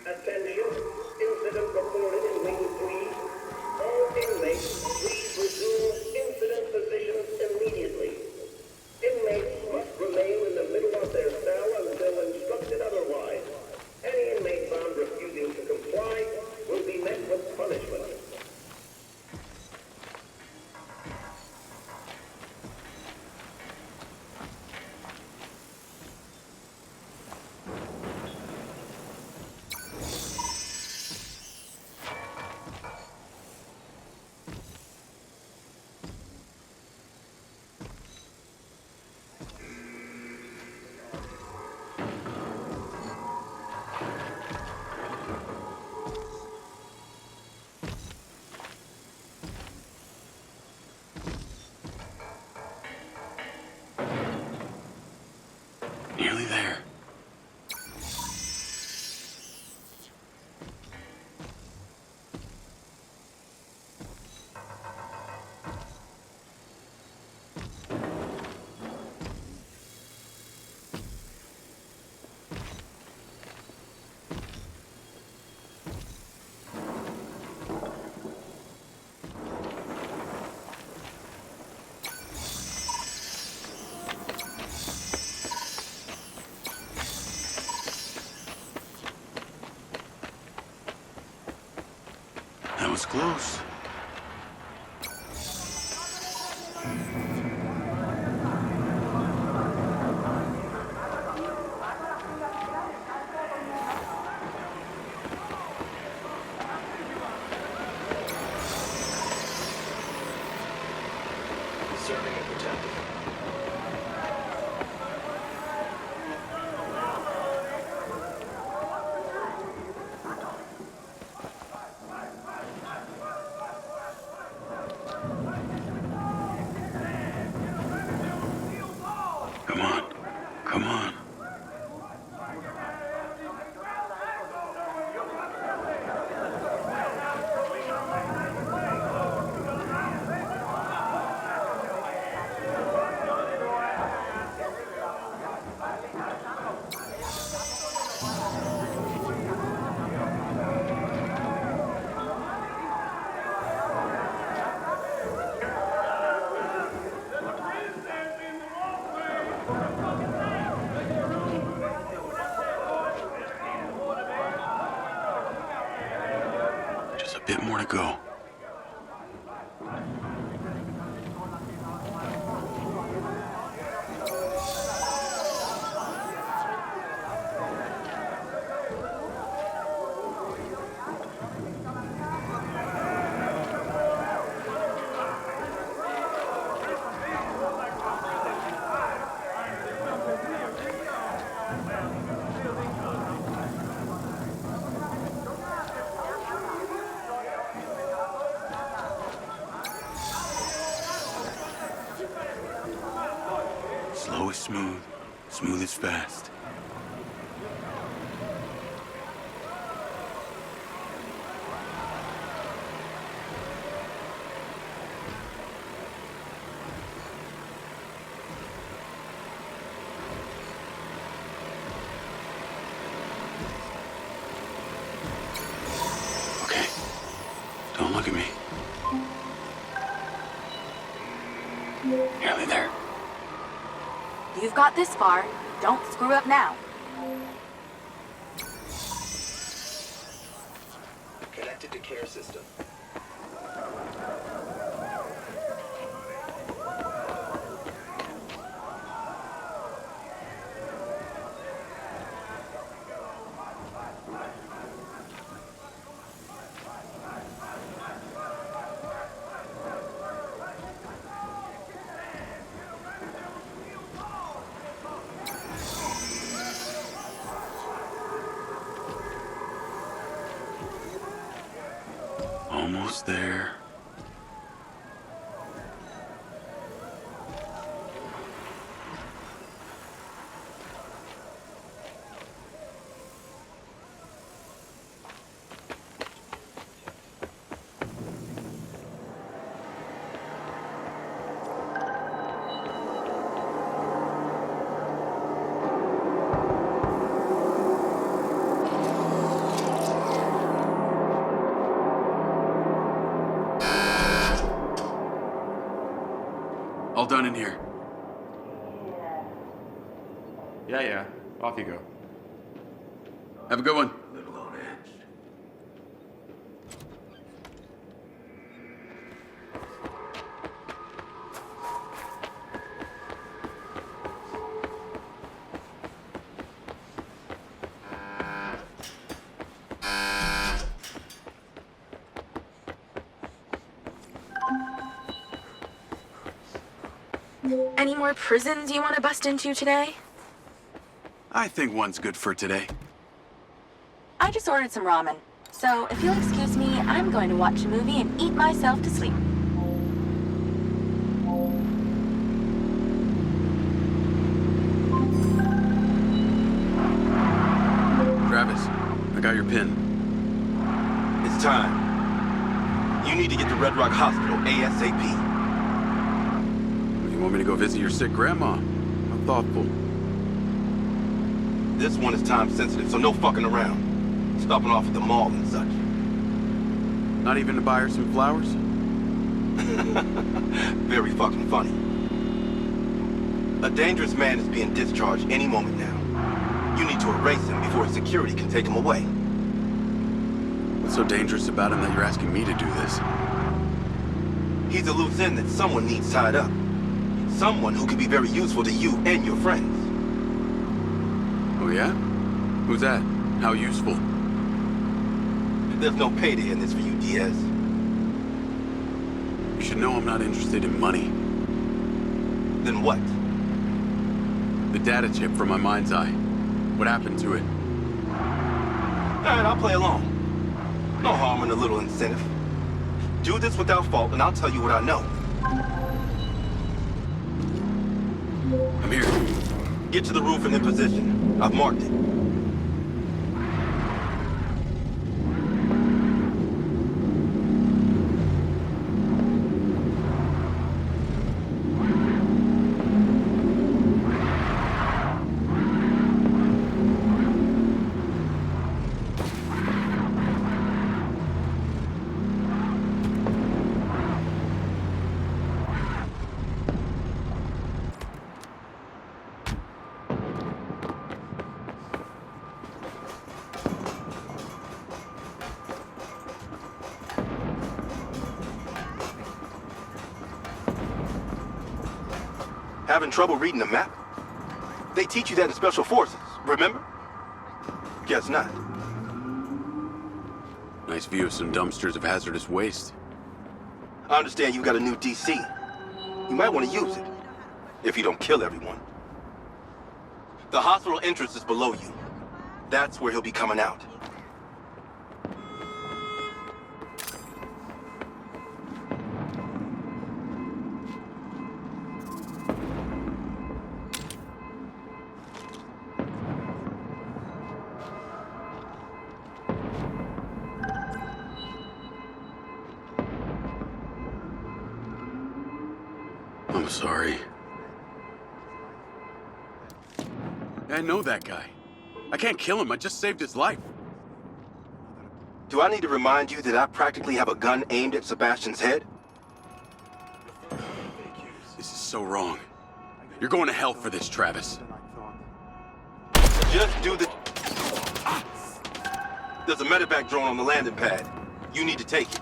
Attention, incident reported in Wing 3. All inmates, please resume incident positions immediately. Inmates must remain in the middle of their cell until instructed otherwise. Any inmate found refusing to comply will be met with punishment. Nearly there. That was close. Come on. Just a bit more to go. Slow is smooth, smooth is fast. Okay, don't look at me. Nearly there. You've got this far. Don't screw up now. Connected to care system. Almost there. All done in here. Yeah. Off you go. Have a good one. Little on edge. Any more prisons you want to bust into today? I think one's good for today. I just ordered some ramen. So if you'll excuse me, I'm going to watch a movie and eat myself to sleep. Travis, I got your pin. It's time. You need to get to Red Rock Hospital ASAP. You want me to go visit your sick grandma? How thoughtful. This one is time sensitive, so no fucking around. Stopping off at the mall and such. Not even to buy her some flowers? Very fucking funny. A dangerous man is being discharged any moment now. You need to erase him before security can take him away. What's so dangerous about him that you're asking me to do this? He's a loose end that someone needs tied up. Someone who can be very useful to you and your friends. Oh yeah? Who's that? How useful? There's no payday in this for you, Diaz. You should know I'm not interested in money. Then what? The data chip from my MindsEye. What happened to it? Alright, I'll play along. No harm in a little incentive. Do this without fault, and I'll tell you what I know. I'm here. Get to the roof and in position. I've marked it. Having trouble reading the map? They teach you that in Special Forces, remember? Guess not. Nice view of some dumpsters of hazardous waste. I understand you got a new DC. You might want to use it, if you don't kill everyone. The hospital entrance is below you. That's where he'll be coming out. I'm sorry. I know that guy. I can't kill him. I just saved his life. Do I need to remind you that I practically have a gun aimed at Sebastian's head? This is so wrong. You're going to hell for this, Travis. Just do the... There's a medevac drone on the landing pad. You need to take it.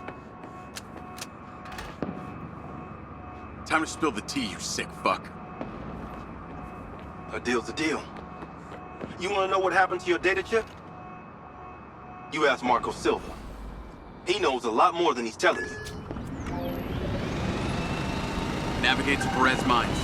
Time to spill the tea, you sick fuck. A deal's a deal. You want to know what happened to your data chip? You ask Marco Silva. He knows a lot more than he's telling you. Navigate to Perez Mines.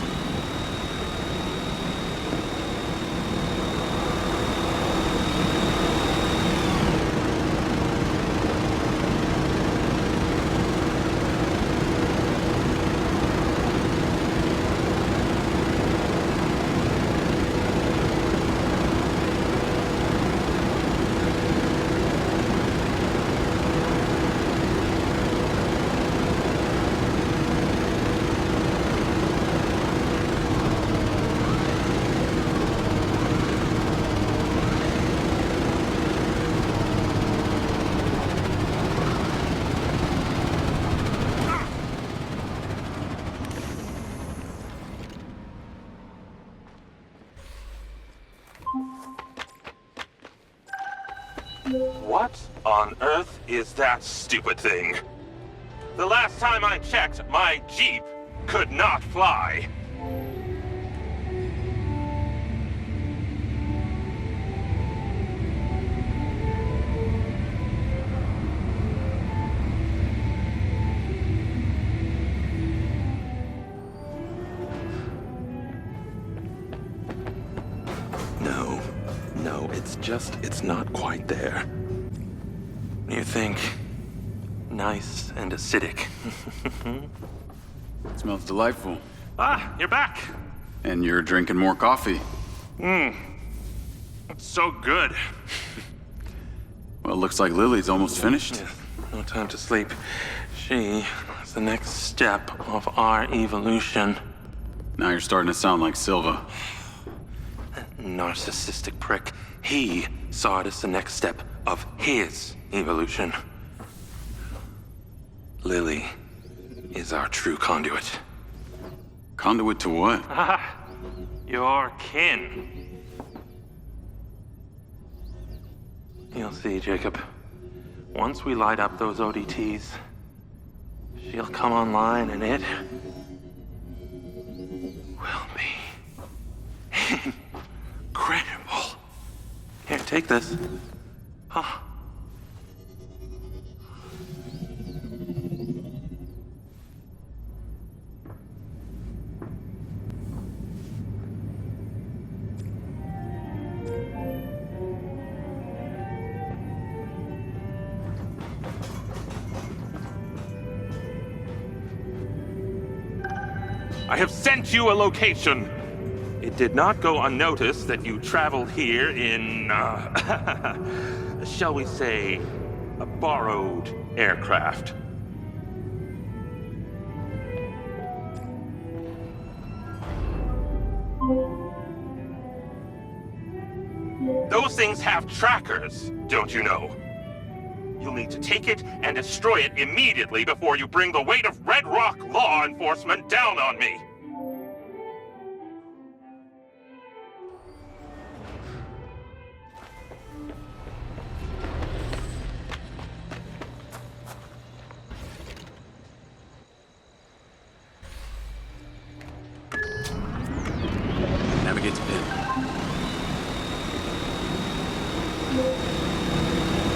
What on earth is that stupid thing? The last time I checked, my Jeep could not fly. No, it's not quite there. You think nice and acidic. It smells delightful. Ah, you're back. And you're drinking more coffee. It's so good. Well, it looks like Lily's almost finished. Yeah, no time to sleep. She is the next step of our evolution. Now you're starting to sound like Silva. Narcissistic prick. He saw it as the next step of his evolution. Lily is our true conduit. Conduit to what? Ah, your kin. You'll see, Jacob. Once we light up those ODTs, she'll come online and it will be incredible. Here, take this. Huh. I have sent you a location. It did not go unnoticed that you traveled here in, shall we say, a borrowed aircraft. Those things have trackers, don't you know? You'll need to take it and destroy it immediately before you bring the weight of Red Rock law enforcement down on me. Navigate to pin.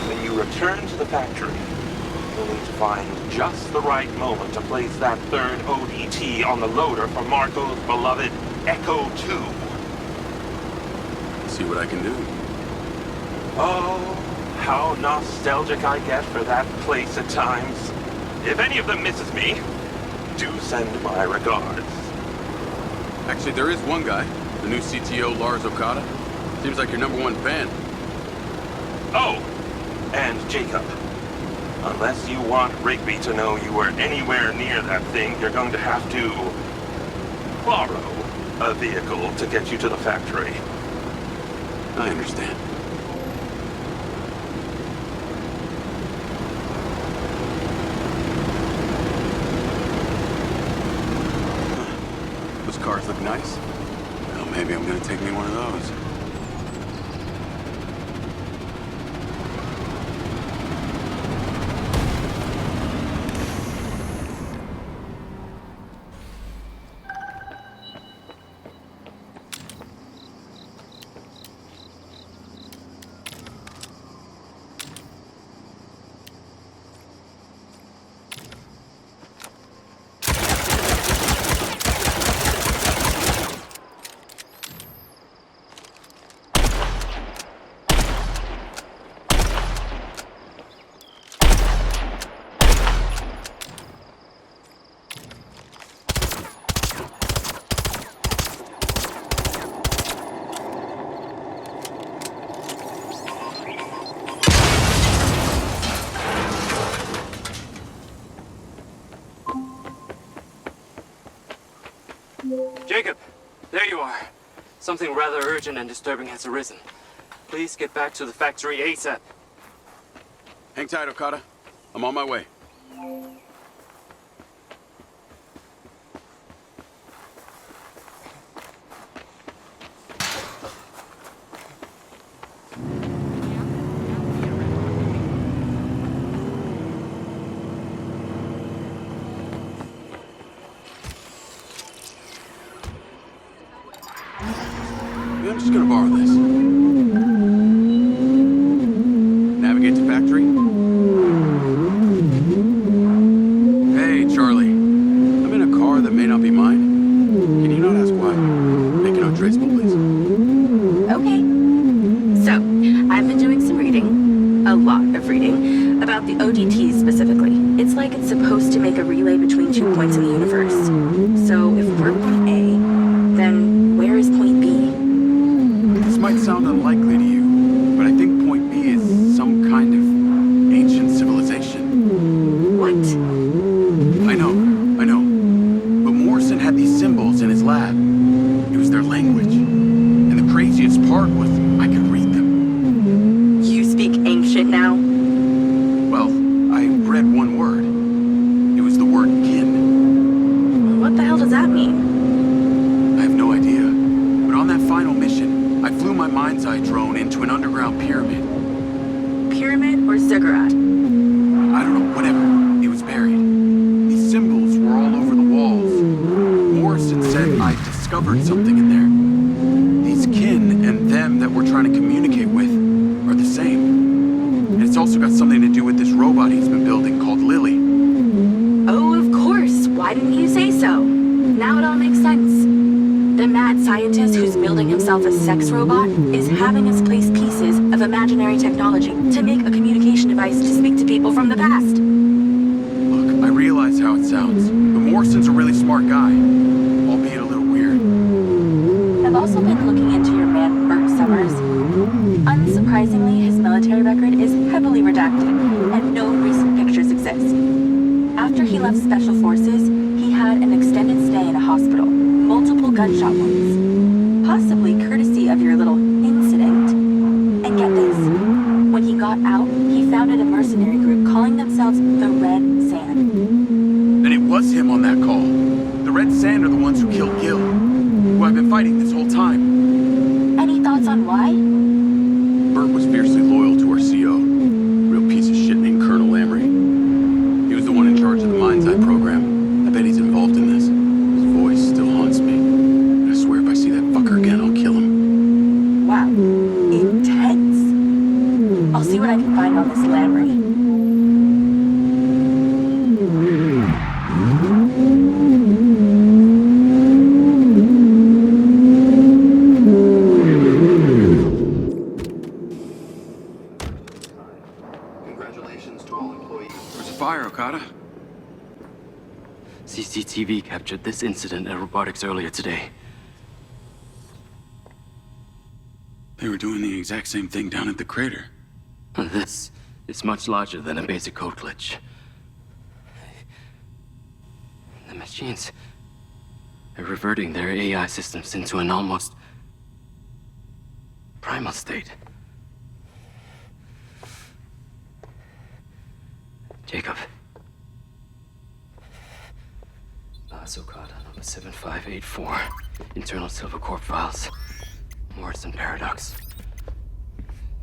When you return to the factory, you'll need to find just the right moment to place that third ODT on the loader for Marco's beloved Echo 2. See what I can do. Oh, how nostalgic I get for that place at times. If any of them misses me, do send my regards. Actually, there is one guy, the new CTO, Lars Okada. Seems like your #1 fan. Oh, and Jacob. Unless you want Rigby to know you were anywhere near that thing, you're going to have to borrow a vehicle to get you to the factory. I understand. Those cars look nice. Well, maybe I'm gonna take me one of those. Jacob, there you are. Something rather urgent and disturbing has arisen. Please get back to the factory ASAP. Hang tight, Okada. I'm on my way. I'm just gonna borrow this. Navigate to factory. Hey, Charlie. I'm in a car that may not be mine. Can you not ask why? Make it untraceable, please. Okay. So, I've been doing some reading, a lot of reading, about the ODTs specifically. It's like it's supposed to make a relay between 2 points in the universe. So, if we're point A, then where is point B? This might sound unlikely to you, but I think point B is some kind of ancient civilization. What? I know. But Morrison had these symbols in his lab. It was their language. And the craziest part was I could read them. You speak ancient now? Well, I read one word. It was the word kin. What the hell does that mean? I have no idea. But on that final mission, I flew my MindsEye drone into an underground pyramid. Pyramid or ziggurat? I don't know, whatever. It was buried. These symbols were all over the walls. Morrison said I discovered something in there. These kin and them that we're trying to communicate with are the same. And it's also got something to do with this robot he's been building called Lily. Oh, of course. Why didn't you say so? Now it all makes sense. The mad scientist who's building himself a sex robot is having us place pieces of imaginary technology to make a communication device to speak to people from the past. Look, I realize how it sounds, but Morrison's a really smart guy, albeit a little weird. I've also left Special Forces, he had an extended stay in a hospital, multiple gunshot wounds, possibly courtesy of your little incident. And get this, when he got out, he founded a mercenary group calling themselves the Red Sand. Then it was him on that call. The Red Sand are the ones who killed Gil, who I've been fighting this whole time. Any thoughts on why? Bert was fiercely loyal to our CO. Real piece of shit named Colonel Amry. He was the one in charge of the MindsEye program. I bet he's involved in this. His voice still haunts me. I swear if I see that fucker again, I'll kill him. Wow. Intense. I'll see what I can find on this Amry. CCTV captured this incident at robotics earlier today. They were doing the exact same thing down at the crater. This is much larger than a basic code glitch. The machines are reverting their AI systems into an almost primal state. Jacob. Okada, number 7584. Internal Silva Corp files. Morrison paradox.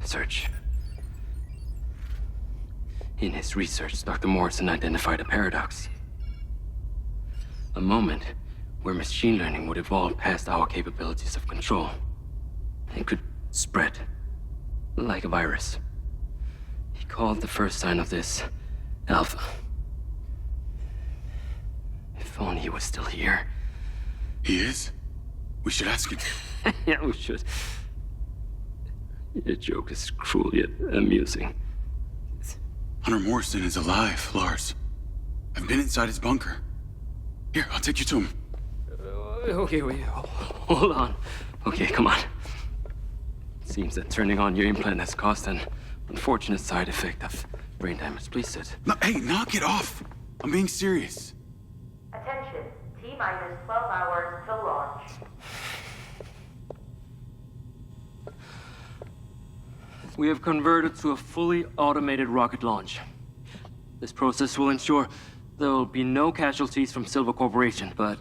Search. In his research, Dr. Morrison identified a paradox. A moment where machine learning would evolve past our capabilities of control. It could spread, like a virus. He called the first sign of this Alpha. If only he was still here. He is? We should ask him. Yeah, we should. Your joke is cruel yet amusing. Hunter Morrison is alive, Lars. I've been inside his bunker. Here, I'll take you to him. Okay, wait. Hold on. Okay, come on. It seems that turning on your implant has caused an unfortunate side effect of brain damage. Please sit. No, hey, knock it off. I'm being serious. Attention, T-minus 12 hours till launch. We have converted to a fully automated rocket launch. This process will ensure there will be no casualties from Silva Corporation, but...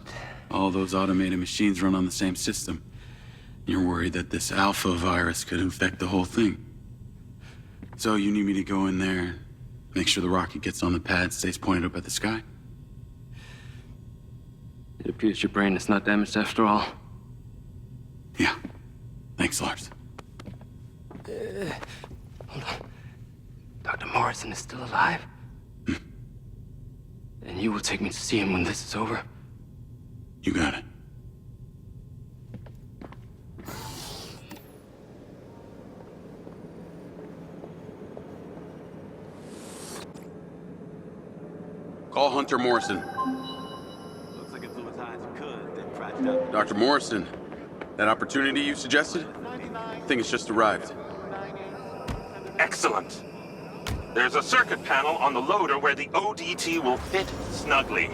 All those automated machines run on the same system. You're worried that this alpha virus could infect the whole thing. So you need me to go in there, make sure the rocket gets on the pad, stays pointed up at the sky? It appears your brain is not damaged after all. Yeah. Thanks, Lars. Hold on. Dr. Morrison is still alive? And you will take me to see him when this is over? You got it. Call Hunter Morrison. Looks like it flew as high as it could, then crashed out. Dr. Morrison, that opportunity you suggested? I think it's just arrived. Excellent. There's a circuit panel on the loader where the ODT will fit snugly.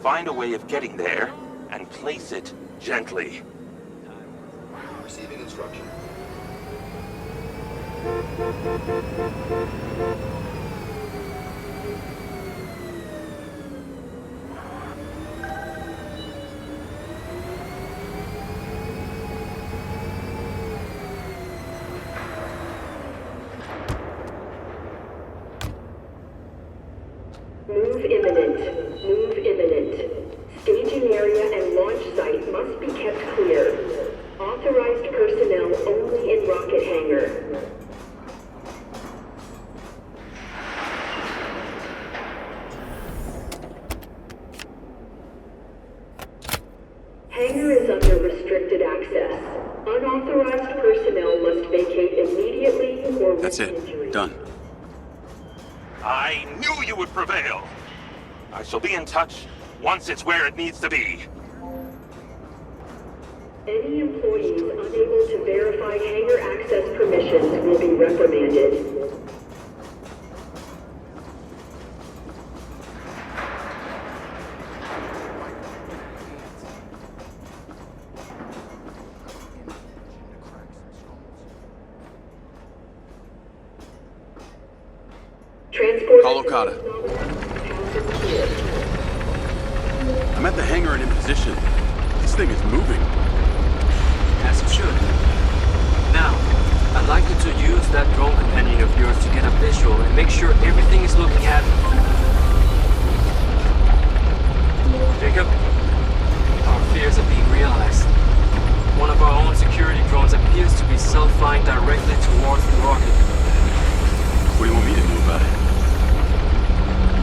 Find a way of getting there and place it gently. Receiving instruction. Move imminent. Move imminent. Staging area and launch site must be kept clear. Authorized personnel only in rocket hangar. Hangar is under restricted access. Unauthorized personnel must vacate immediately or with That's it. injury. Done. I knew you would prevail. I shall be in touch once it's where it needs to be. Any employees unable to verify hangar access permissions will be reprimanded. Call Okada. I'm at the hangar and in position. This thing is moving. As it should. Now, I'd like you to use that drone companion of yours to get a visual and make sure everything is looking at me. Jacob, our fears are being realized. One of our own security drones appears to be self-flying directly towards the rocket. What do you want me to do about it?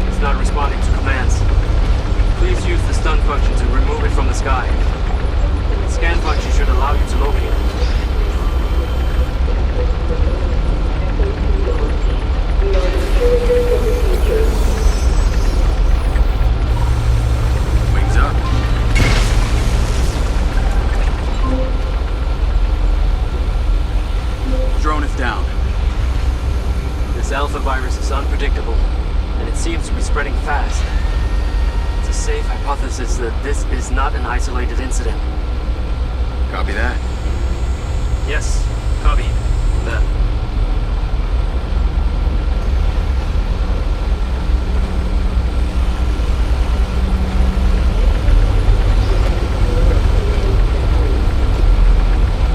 It's not responding to commands. Please use the stun function to remove it from the sky. The scan function should allow you to locate it. Wings up. Drone is down. This alpha virus is unpredictable, and it seems to be spreading fast. It's a safe hypothesis that this is not an isolated incident. Copy that. Yes, copy that.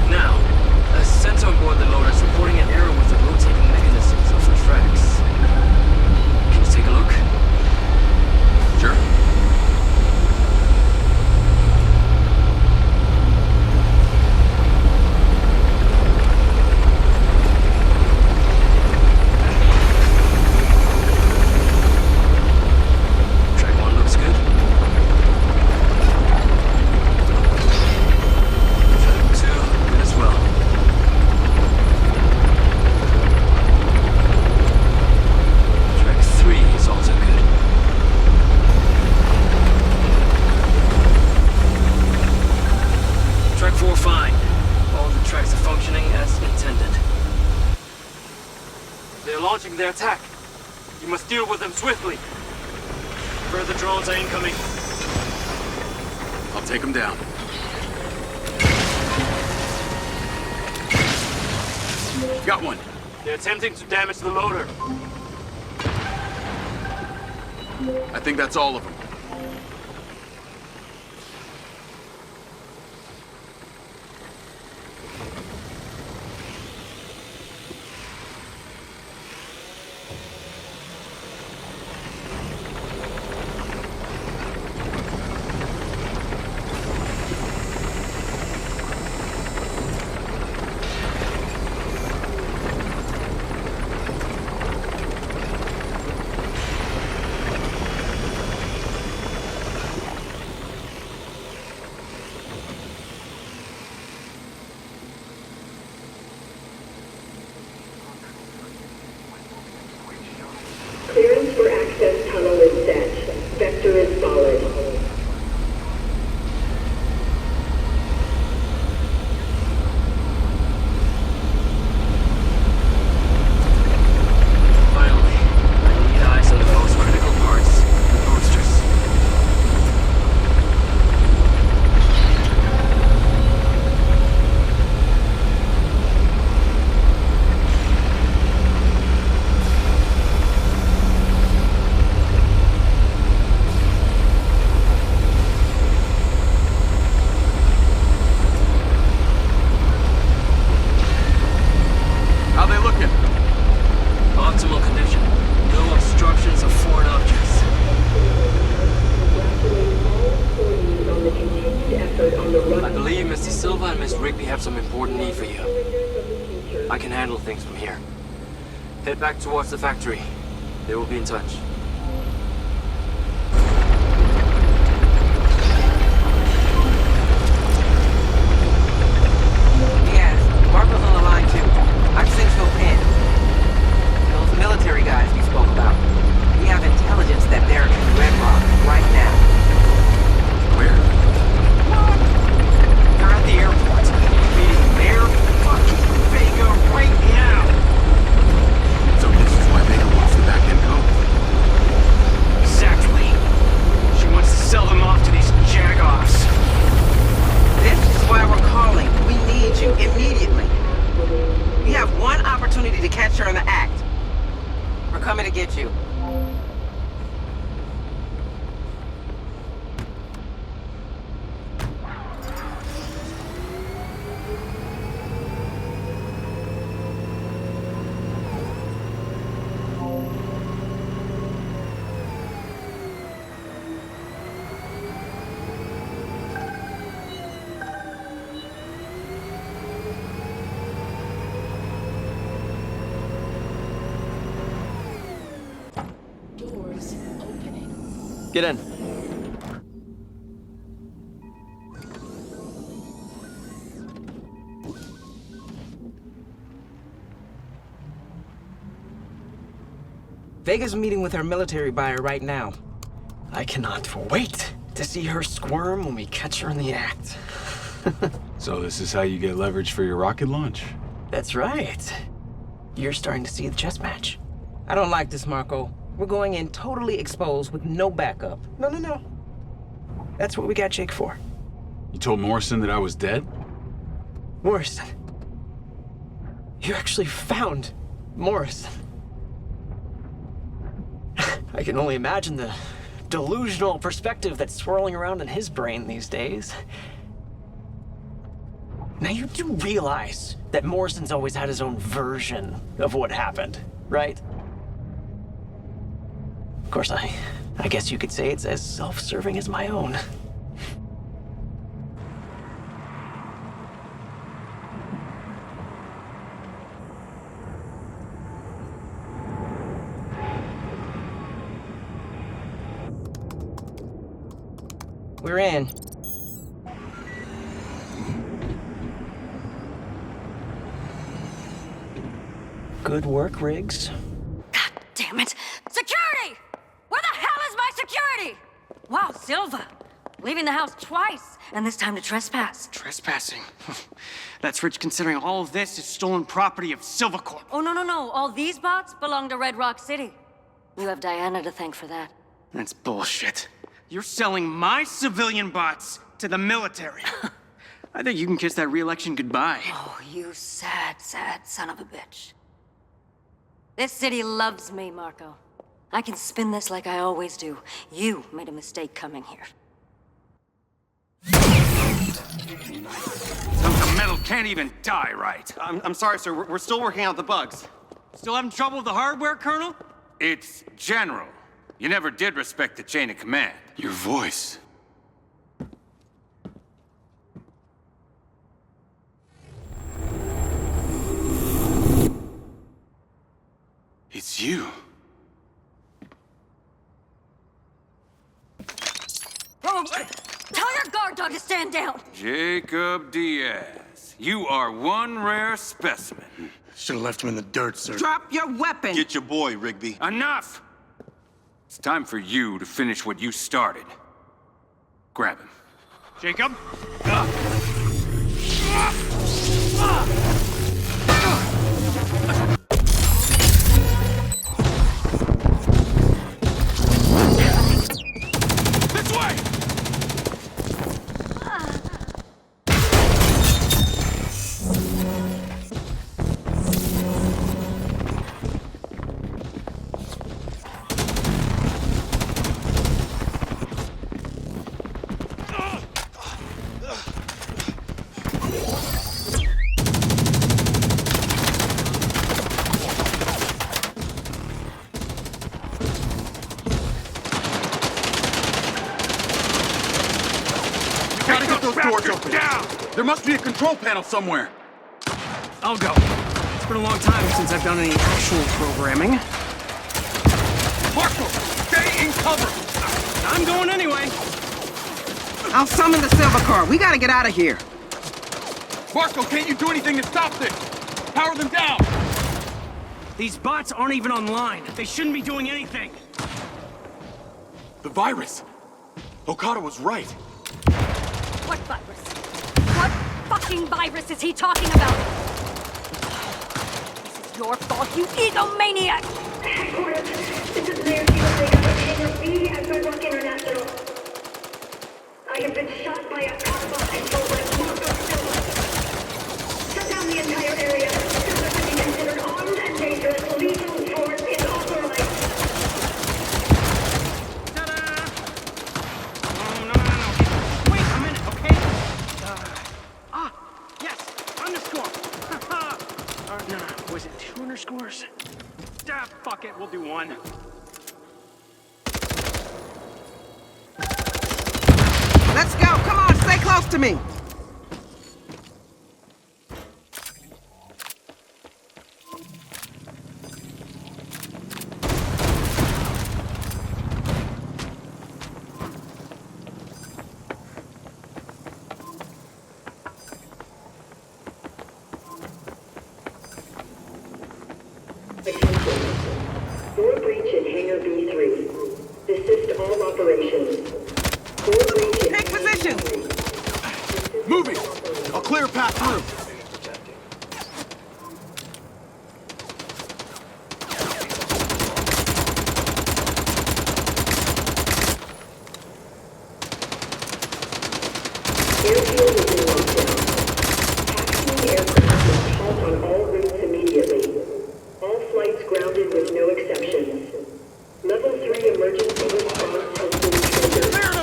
Now, a sensor on board the loader is reporting an error with the rotating mechanisms of the tracks. Can you take a look? Sure. Track 1 looks good. Track 2, good as well. Track 3 is also good. Track 4 fine. All the tracks are functioning as intended. They're launching their attack. You must deal with them swiftly. Further drones are incoming. I'll take them down. Got one. They're attempting to damage the loader. I think that's all of them. Clearance for access tunnel is set. Vector is solid. Finally, I need eyes on the most critical parts, the boosters. How they looking? Optimal condition. No obstructions of foreign objects. I believe Mr. Silva and Miss Rigby have some important need for you. I can handle things from here. Head back towards the factory. They will be in touch. Yes, Marco's on the line too. I've synced Phil in. Those military guys we spoke about. We have intelligence that they're in Red Rock right now. Where? They're at the airport. Meeting Mayor fucking Vega right now. So this is why Vega wants the back end code. Exactly. She wants to sell them off to these jagoffs. This is why we're calling. We need you immediately. We have one opportunity to catch her in the act. Her We're coming to get you. Get in. Vega's meeting with our military buyer right now. I cannot wait to see her squirm when we catch her in the act. So this is how you get leverage for your rocket launch? That's right. You're starting to see the chess match. I don't like this, Marco. We're going in totally exposed with no backup. No. That's what we got Jake for. You told Morrison that I was dead? Morrison? You actually found Morrison. I can only imagine the delusional perspective that's swirling around in his brain these days. Now you do realize that Morrison's always had his own version of what happened, right? Of course, I guess you could say it's as self-serving as my own. We're in. Good work, Riggs. God damn it! Security! Where the hell is my security? Wow, Silva. Leaving the house twice, and this time to trespass. Trespassing? That's rich considering all of this is stolen property of Silva Corp. Oh, no. All these bots belong to Red Rock City. You have Diana to thank for that. That's bullshit. You're selling my civilian bots to the military. I think you can kiss that re-election goodbye. Oh, you sad son of a bitch. This city loves me, Marco. I can spin this like I always do. You made a mistake coming here. The metal can't even die right. I'm sorry, sir. We're still working out the bugs. Still having trouble with the hardware, Colonel? It's General. You never did respect the chain of command. Your voice. It's you. Oh, tell your guard dog to stand down. Jacob Diaz. You are one rare specimen. Should have left him in the dirt, sir. Drop your weapon! Get your boy, Rigby. Enough! It's time for you to finish what you started. Grab him. Jacob? This way! Gotta get those doors open. There must be a control panel somewhere. I'll go. It's been a long time since I've done any actual programming. Marshal, stay in cover! I'm going anyway. I'll summon the Silva car. We gotta get out of here. Marshal, can't you do anything to stop this? Power them down! These bots aren't even online. They shouldn't be doing anything. The virus. Okada was right. What virus? What fucking virus is he talking about? This is your fault, you egomaniac! Headquarters, this is Mayor Vega of B at Red Rock International. I have been shot by a cop controlled by Marco Silva. Shut down the entire area. Silva to be considered armed and dangerous. Lethal force is authorized. was it 2 underscores? Ah, fuck it, we'll do 1. Let's go. Come on, stay close to me. Door breach in Hangar B3. Desist all operations. Door breach in... Take position! Moving! I'll clear a path through. Airfield is in lockdown. Taxiing aircraft must halt on all routes immediately. All flights grounded with no exceptions. Level 3 emergency response has been triggered.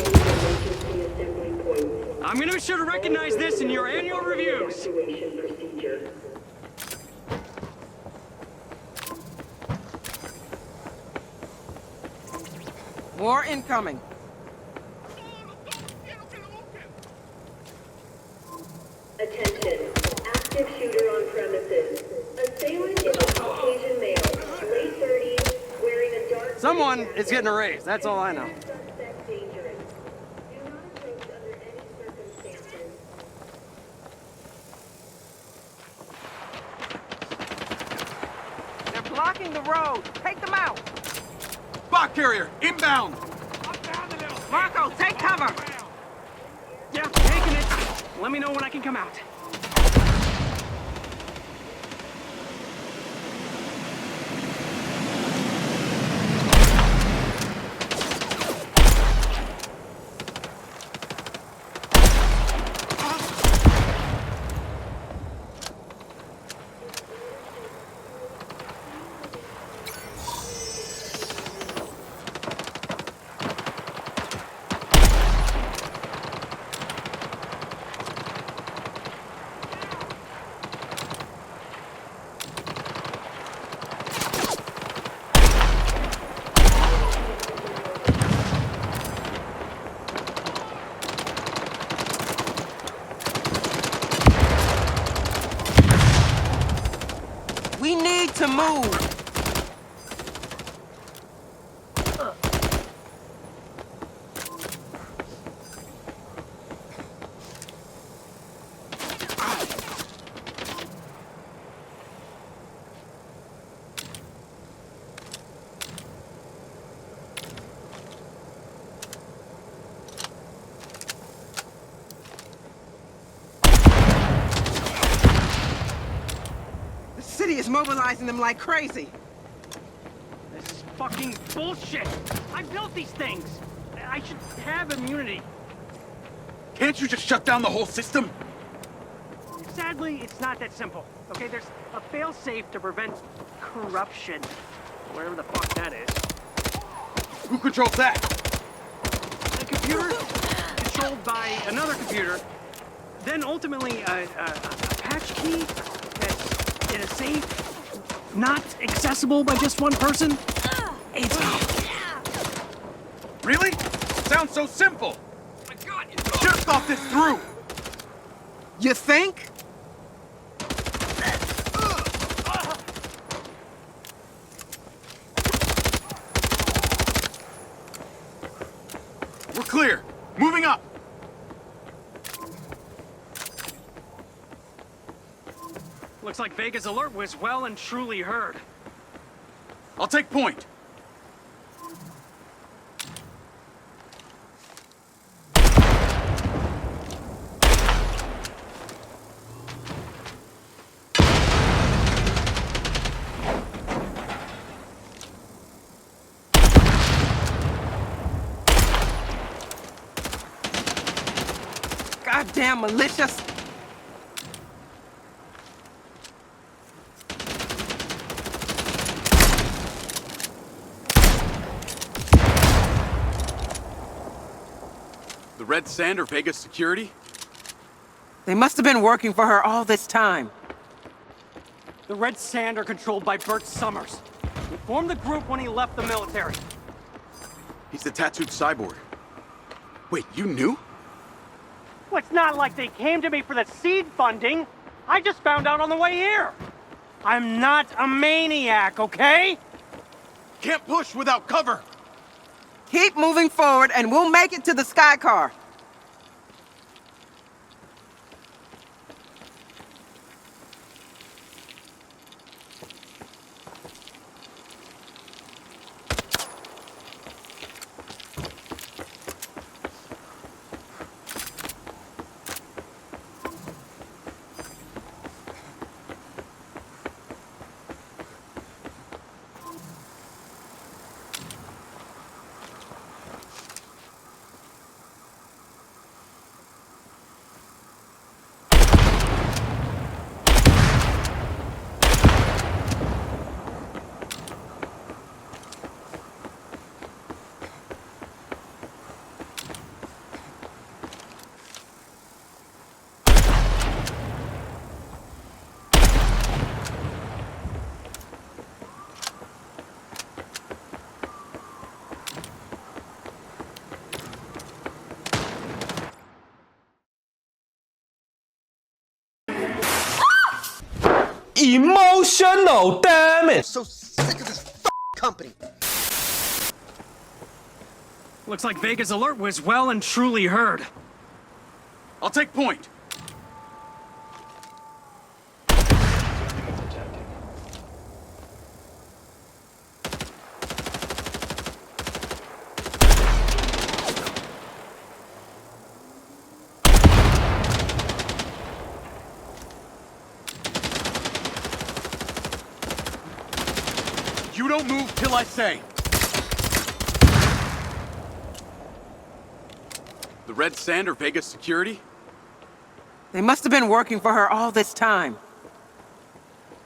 Emergency assembly points. I'm gonna be sure to recognize this in your annual reviews. Evacuation procedure. More incoming. Attention. Active shooter on premises. Assailant is a Caucasian male. Late 30s, wearing a dark... Someone is getting a raise, that's all I know. Suspect dangerous. Do not approach under any circumstances. They're blocking the road. Take them out. Bot carrier, inbound! Marco, take cover. Yeah, taking it. Let me know when I can come out. We need to move. The city is mobilizing them like crazy. This is fucking bullshit. I built these things. I should have immunity. Can't you just shut down the whole system? Sadly, it's not that simple. Okay, there's a fail-safe to prevent corruption. Whatever the fuck that is. Who controls that? The computer controlled by another computer. Then ultimately a patch key that's in a safe, not accessible by just one person. It's Really? Sounds so simple. Just thought this through. You think? We're clear. Moving up. Looks like Vega's alert was well and truly heard. I'll take point. Goddamn malicious. The Red Sand or Vegas security? They must have been working for her all this time. The Red Sand are controlled by Bert Summers. He formed the group when he left the military. He's the tattooed cyborg. Wait, you knew? Well, it's not like they came to me for the seed funding. I just found out on the way here. I'm not a maniac, okay? Can't push without cover! Keep moving forward and we'll make it to the sky car. Emotional damage! So sick of this company. Looks like Vega's alert was well and truly heard. I'll take point. You don't move till I say. The Red Sand or Vegas security? They must have been working for her all this time.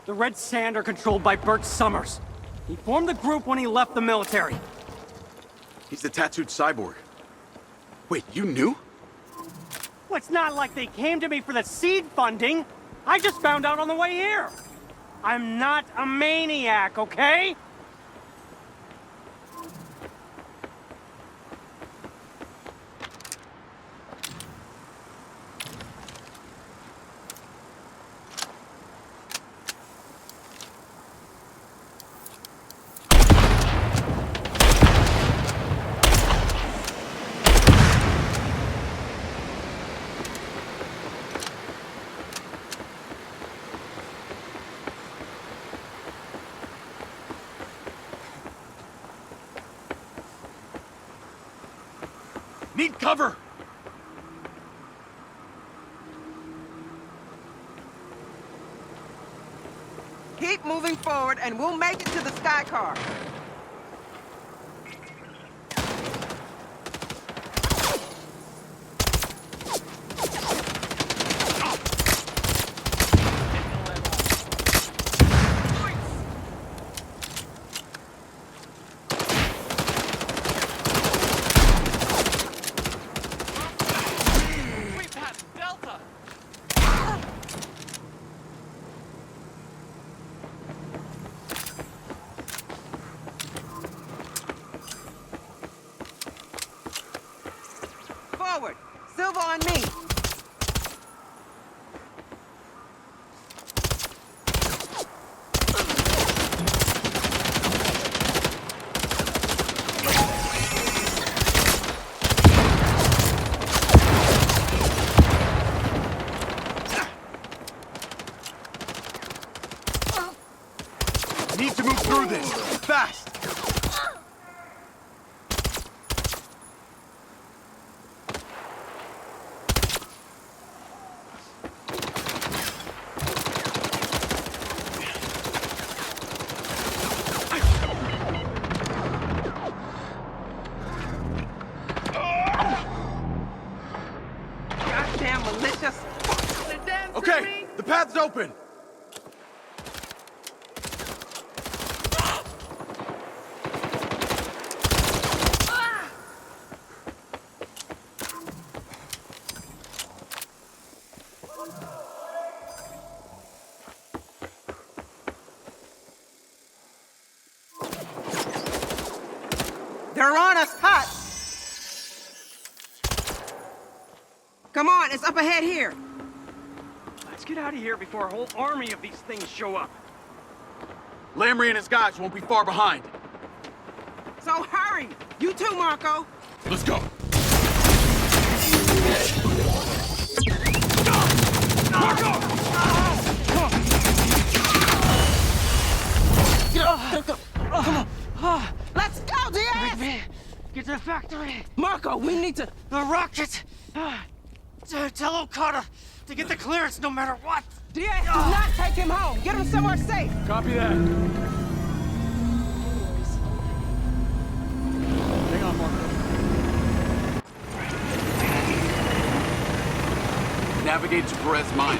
The Red Sand are controlled by Bert Summers. He formed the group when he left the military. He's the tattooed cyborg. Wait, you knew? Well, it's not like they came to me for the seed funding. I just found out on the way here. I'm not a maniac, okay? Need cover! Keep moving forward and we'll make it to the sky car. Forward! Silva on me! Need to move through this! Fast! Goddamn malicious! Okay, the path's open! ahead here. Let's get out of here before a whole army of these things show up. Amry and his guys won't be far behind. So hurry! You too, Marco! Let's go. Come on! Let's go, Diaz! Rigby, get to the factory! Marco, we need to... The rocket! Tell Okada to get the clearance no matter what! Diaz, do not take him home! Get him somewhere safe! Copy that. Hang on, Marco. Navigate to Perez Mine.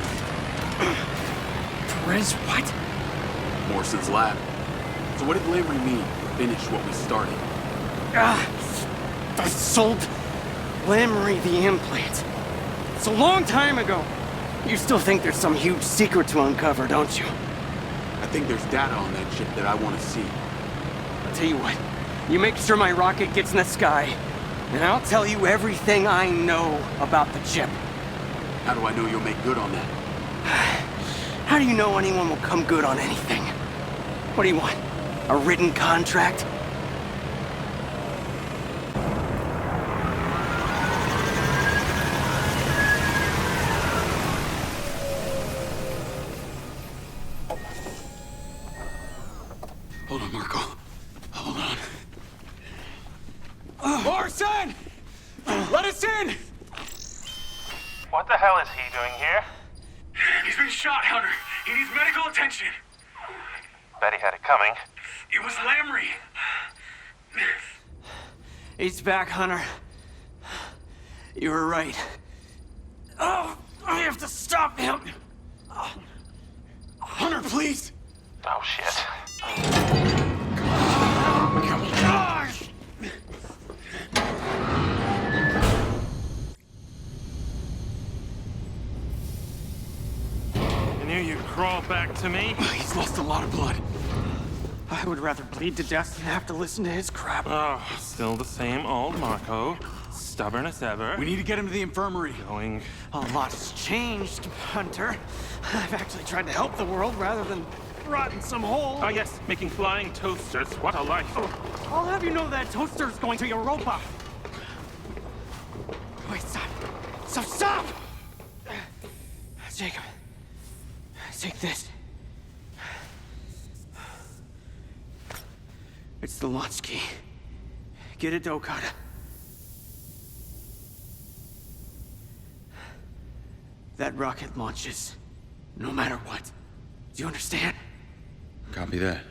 Perez what? Morrison's lab. So what did Amry mean? Finish what we started. I sold Amry the implant. It's a long time ago. You still think there's some huge secret to uncover, don't you? I think there's data on that chip that I want to see. I'll tell you what. You make sure my rocket gets in the sky, and I'll tell you everything I know about the chip. How do I know you'll make good on that? How do you know anyone will come good on anything? What do you want? A written contract? Hold on, Marco. Hold on. Morrison! Let us in! What the hell is he doing here? He's been shot, Hunter. He needs medical attention. Bet he had it coming. It was Amry. He's back, Hunter. You were right. Oh, I have to stop him. Hunter, please! Oh, shit. Gosh! I knew you'd crawl back to me. He's lost a lot of blood. I would rather bleed to death than have to listen to his crap. Oh, still the same old Marco. Stubborn as ever. We need to get him to the infirmary. Going. A lot's changed, Hunter. I've actually tried to help the world rather than rot in some hole. Oh, yes, making flying toasters. What a life. I'll have you know that toaster's going to Europa. Wait, stop. Stop! Jacob, take this. It's the launch key. Get it to Okada. That rocket launches no matter what. Do you understand? Copy that.